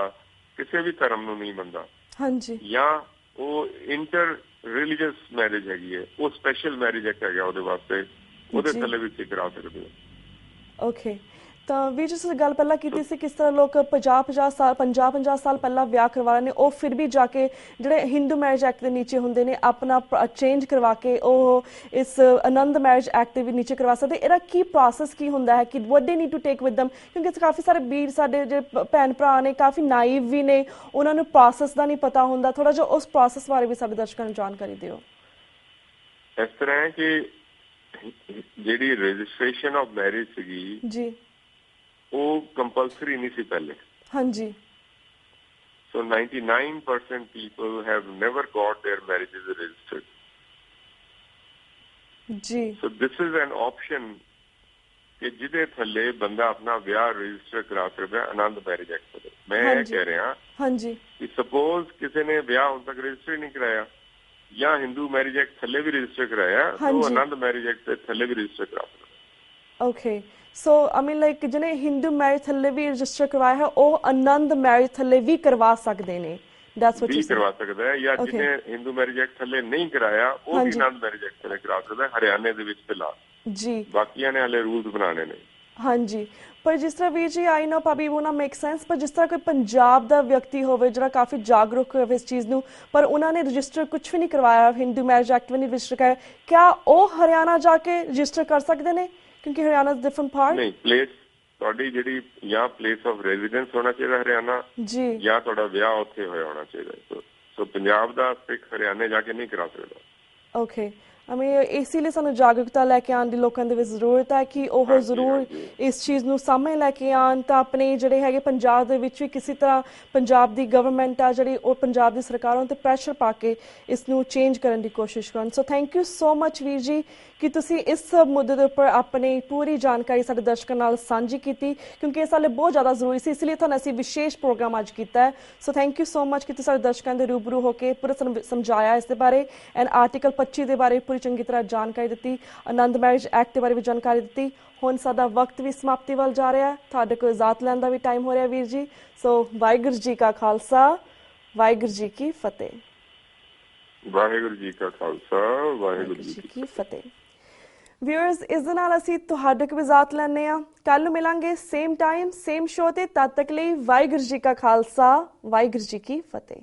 Speaker 2: ਕਿਸੇ ਵੀ ਧਰਮ ਨੂੰ ਨਹੀਂ ਮੰਨਦਾ ਹਾਂਜੀ, ਜਾਂ ਉਹ ਇੰਟਰ ਰਿਲੀਜੀਅਸ ਮੈਰਿਜ ਹੈਗੀ ਹੈ, ਉਹ ਸਪੈਸ਼ਲ ਮੈਰਿਜ ਐਕਟ ਹੈਗਾ ਉਹਦੇ ਵਾਸਤੇ, ਉਹਦੇ ਥੱਲੇ ਵੀ ਤੁਸੀਂ ਕਰਾ ਸਕਦੇ ਹੋ।
Speaker 1: ਓਕੇ, ਤਾਂ ਵੀ ਜਿਸ ਗੱਲ ਪਹਿਲਾਂ ਕੀਤੀ ਸੀ ਕਿਸ ਤਰ੍ਹਾਂ ਲੋਕ 50 ਸਾਲ ਪਹਿਲਾਂ ਵਿਆਹ ਕਰਵਾ ਰਹੇ ਨੇ, ਉਹ ਫਿਰ ਵੀ ਜਾ ਕੇ ਜਿਹੜੇ ਹਿੰਦੂ ਮੈਰਿਜ ਐਕਟ ਦੇ ਨੀਚੇ ਹੁੰਦੇ ਨੇ ਆਪਣਾ ਚੇਂਜ ਕਰਵਾ ਕੇ ਉਹ ਇਸ ਆਨੰਦ ਮੈਰਿਜ ਐਕਟ ਦੇ ਵੀ ਨੀਚੇ ਕਰਵਾ ਸਕਦੇ। ਇਹਦਾ ਕੀ ਪ੍ਰੋਸੈਸ ਕੀ ਹੁੰਦਾ ਹੈ ਕਿ ਵਟ ਦੇ ਨੀਡ ਟੂ ਟੇਕ ਵਿਦ ਦਮ? ਕਿਉਂਕਿ ਕਾਫੀ ਸਾਰੇ ਵੀਰ ਸਾਡੇ ਜਿਹੜੇ ਭੈਣ ਭਰਾ ਨੇ ਕਾਫੀ ਨਾਈਵ ਵੀ ਨੇ, ਉਹਨਾਂ ਨੂੰ ਪ੍ਰੋਸੈਸ ਦਾ ਨਹੀਂ ਪਤਾ ਹੁੰਦਾ। ਥੋੜਾ ਜਿਹਾ ਉਸ ਪ੍ਰੋਸੈਸ ਬਾਰੇ ਵੀ ਸਾਡੇ ਦਰਸ਼ਕਾਂ ਨੂੰ ਜਾਣਕਾਰੀ ਦਿਓ।
Speaker 2: ਇਸ ਤਰ੍ਹਾਂ ਹੈ ਕਿ ਜਿਹੜੀ ਰਜਿਸਟ੍ਰੇਸ਼ਨ ਆਫ ਮੈਰਿਜ ਸੀਗੀ ਜੀ, ਉਹ ਕੰਪਲਸਰੀ ਨਹੀਂ ਸੀ ਪਹਿਲੇ ਹਾਂਜੀ। So 99% people have never got their marriages registered. ਜੀ। So this is an option ਕਿ ਜਿਹਦੇ ਥੱਲੇ ਬੰਦਾ ਆਪਣਾ ਵਿਆਹ ਰਜਿਸਟਰ ਕਰਾ ਸਕਦਾ ਆਨੰਦ ਮੈਰਿਜ ਐਕਟ ਤੇ। ਮੈਂ ਇਹ ਕਹਿ ਰਿਹਾ ਹਾਂਜੀ ਕਿ ਸਪੋਜ਼ ਕਿਸੇ ਨੇ ਵਿਆਹ ਹੁਣ ਤੱਕ ਰਜਿਸਟਰ ਨਹੀਂ ਕਰਾਇਆ ਜਾਂ ਹਿੰਦੂ ਮੈਰਿਜ ਐਕਟ ਥੱਲੇ ਵੀ ਰਜਿਸਟਰ ਕਰਾਇਆ, ਉਹ ਆਨੰਦ ਮੈਰਿਜ ਐਕਟ ਦੇ ਥੱਲੇ ਵੀ ਰਜਿਸਟਰ ਕਰਾ ਸਕਦਾ।
Speaker 1: ਓਕੇ, ਸੋ ਆਈ ਮੀਨ ਲਾਈਕ ਜਿਹਨੇ ਹਿੰਦੂ ਮੈਰਿਜ ਥੱਲੇ ਵੀ ਰਜਿਸਟਰ ਕਰਵਾਇਆ ਹੈ ਉਹ ਆਨੰਦ ਮੈਰਿਜ ਥੱਲੇ ਵੀ ਕਰਵਾ ਸਕਦੇ ਨੇ? That's what you say.
Speaker 2: ਕਰਵਾ ਸਕਦਾ ਹੈ, ਜਾਂ ਜਿਹਨੇ ਹਿੰਦੂ ਮੈਰਿਜ ਐਕਟ ਥੱਲੇ ਨਹੀਂ ਕਰਾਇਆ ਉਹ ਵੀ ਆਨੰਦ ਮੈਰਿਜ ਐਕਟ ਥੱਲੇ ਕਰਾ ਸਕਦਾ ਹਰਿਆਣੇ ਦੇ ਵਿੱਚ ਫਿਲਹਾਲ ਜੀ। ਬਾਕੀਆਂ ਨੇ ਹਾਲੇ ਰੂਲਸ ਬਣਾਉਣੇ ਨੇ
Speaker 1: ਹਾਂਜੀ। ਪਰ ਜਿਸ ਤਰ੍ਹਾਂ ਵੀਰ ਜੀ ਆਈ ਨੋ ਭਾਬੀ ਉਹ ਨਾ ਮੇਕ ਸੈਂਸ, ਪਰ ਜਿਸ ਤਰ੍ਹਾਂ ਕੋਈ ਪੰਜਾਬ ਦਾ ਵਿਅਕਤੀ ਹੋਵੇ ਜਿਹੜਾ ਕਾਫੀ ਜਾਗਰੂਕ ਹੋਵੇ ਇਸ ਚੀਜ਼ ਨੂੰ, ਪਰ ਉਹਨਾਂ ਨੇ ਰਜਿਸਟਰ ਕੁਝ ਵੀ ਨਹੀਂ ਕਰਵਾਇਆ, ਹਿੰਦੂ ਮੈਰਿਜ ਐਕਟ ਵੀ ਨਹੀਂ ਰਜਿਸਟਰ ਕਰਾਇਆ, ਕਿਆ ਉਹ ਹਰਿਆਣਾ ਜਾ ਕੇ ਰਜਿਸਟਰ ਕਰ ਸਕਦੇ ਨੇ? ਕਿਉਂਕਿ ਹਰਿਆਣਾ ਡਿਫਰੈਂਟ ਪਾਰਟ
Speaker 2: ਨਹੀਂ, ਪਲੇਸ ਤੁਹਾਡੀ ਜਿਹੜੀ ਜਾਂ ਪਲੇਸ ਆਫ ਰੈਜ਼ੀਡੈਂਸ ਹੋਣਾ ਚਾਹੀਦਾ ਹਰਿਆਣਾ ਜੀ, ਜਾਂ ਤੁਹਾਡਾ ਵਿਆਹ ਉੱਥੇ ਹੋਇਆ ਹੋਣਾ ਚਾਹੀਦਾ। ਸੋ ਪੰਜਾਬ ਦਾ ਸਿੱਖ ਹਰਿਆਣੇ ਜਾ ਕੇ ਨਹੀਂ ਕਰਾ ਸਕਦਾ।
Speaker 1: ਓਕੇ, ਇਸ ਲਈ ਸਾਨੂੰ ਜਾਗਰੂਕਤਾ ਲੈ ਕੇ ਆਉਣ ਦੀ ਲੋਕਾਂ ਦੇ ਵਿੱਚ ਜ਼ਰੂਰਤ ਹੈ ਕਿ ਉਹ ਜ਼ਰੂਰ ਇਸ ਚੀਜ਼ ਨੂੰ ਸਾਹਮਣੇ ਲੈ ਕੇ ਆਉਣ, ਤਾਂ ਆਪਣੇ ਜਿਹੜੇ ਹੈਗੇ ਪੰਜਾਬ ਦੇ ਵਿੱਚ ਵੀ ਕਿਸੇ ਤਰ੍ਹਾਂ ਪੰਜਾਬ ਦੀ ਗਵਰਨਮੈਂਟ ਆ ਜਿਹੜੀ ਉਹ ਪੰਜਾਬ ਦੀ ਸਰਕਾਰਾਂ ਤੇ ਪ੍ਰੈਸ਼ਰ ਪਾ ਕੇ ਇਸ ਨੂੰ ਚੇਂਜ ਕਰਨ ਦੀ ਕੋਸ਼ਿਸ਼ ਕਰਨ। So thank you so much ਵੀਰ ਜੀ ਕਿ ਤੁਸੀਂ ਇਸ ਮੁੱਦੇ ਦੇ ਉੱਪਰ ਆਪਣੀ ਪੂਰੀ ਜਾਣਕਾਰੀ ਸਾਡੇ ਦਰਸ਼ਕਾਂ ਨਾਲ ਸਾਂਝੀ ਕੀਤੀ, ਕਿਉਂਕਿ ਇਸ ਵਾਲੇ ਬਹੁਤ ਜ਼ਿਆਦਾ ਜ਼ਰੂਰੀ ਸੀ, ਇਸ ਲਈ ਤੁਹਾਨੂੰ ਅਸੀਂ ਵਿਸ਼ੇਸ਼ ਪ੍ਰੋਗਰਾਮ ਅੱਜ ਕੀਤਾ ਹੈ। ਸੋ ਥੈਂਕ ਯੂ ਸੋ ਮਚ ਕਿ ਤੁਸੀਂ ਸਾਡੇ ਦਰਸ਼ਕਾਂ ਦੇ ਰੂਬਰੂ ਹੋ ਕੇ ਪੂਰਾ ਸਮਝਾਇਆ ਇਸ ਦੇ ਬਾਰੇ, ਐਂਡ ਆਰਟੀਕਲ 25 ਦੇ ਬਾਰੇ ਪੂਰੀ ਚੰਗੀ ਤਰ੍ਹਾਂ ਜਾਣਕਾਰੀ ਦਿੱਤੀ, ਆਨੰਦ ਮੈਰਿਜ ਐਕਟ ਦੇ ਬਾਰੇ ਵੀ ਜਾਣਕਾਰੀ ਦਿੱਤੀ। ਹੁਣ ਸਾਡਾ ਵਕਤ ਵੀ ਸਮਾਪਤੀ ਵੱਲ ਜਾ ਰਿਹਾ ਹੈ, ਤੁਹਾਡੇ ਕੋਲ ਇਜਾਜ਼ਤ ਲੈਣ ਦਾ ਵੀ ਟਾਈਮ ਹੋ ਰਿਹਾ ਵੀਰ ਜੀ। ਸੋ ਵਾਹਿਗੁਰੂ ਜੀ ਕਾ ਖਾਲਸਾ, ਵਾਹਿਗੁਰੂ ਜੀ ਕੀ ਫਤਿਹ।
Speaker 2: ਵਾਹਿਗੁਰੂ ਜੀ ਕਾ ਖਾਲਸਾ, ਵਾਹਿਗੁਰੂ ਜੀ ਕੀ ਫਤਿਹ।
Speaker 1: ਵਿਊਅਰਸ, ਇਸ ਦੇ ਨਾਲ ਅਸੀਂ ਤੁਹਾਡੇ ਕੋਲ ਇਜਾਜ਼ਤ ਲੈਂਦੇ ਹਾਂ। ਕੱਲ ਨੂੰ ਮਿਲਾਂਗੇ ਸੇਮ ਟਾਈਮ ਸੇਮ ਸ਼ੋਅ ਤੇ। ਤਦ ਤੱਕ ਲਈ ਵਾਹਿਗੁਰੂ ਜੀ ਕਾ ਖਾਲਸਾ, ਵਾਹਿਗੁਰੂ ਜੀ ਕੀ ਫਤਿਹ।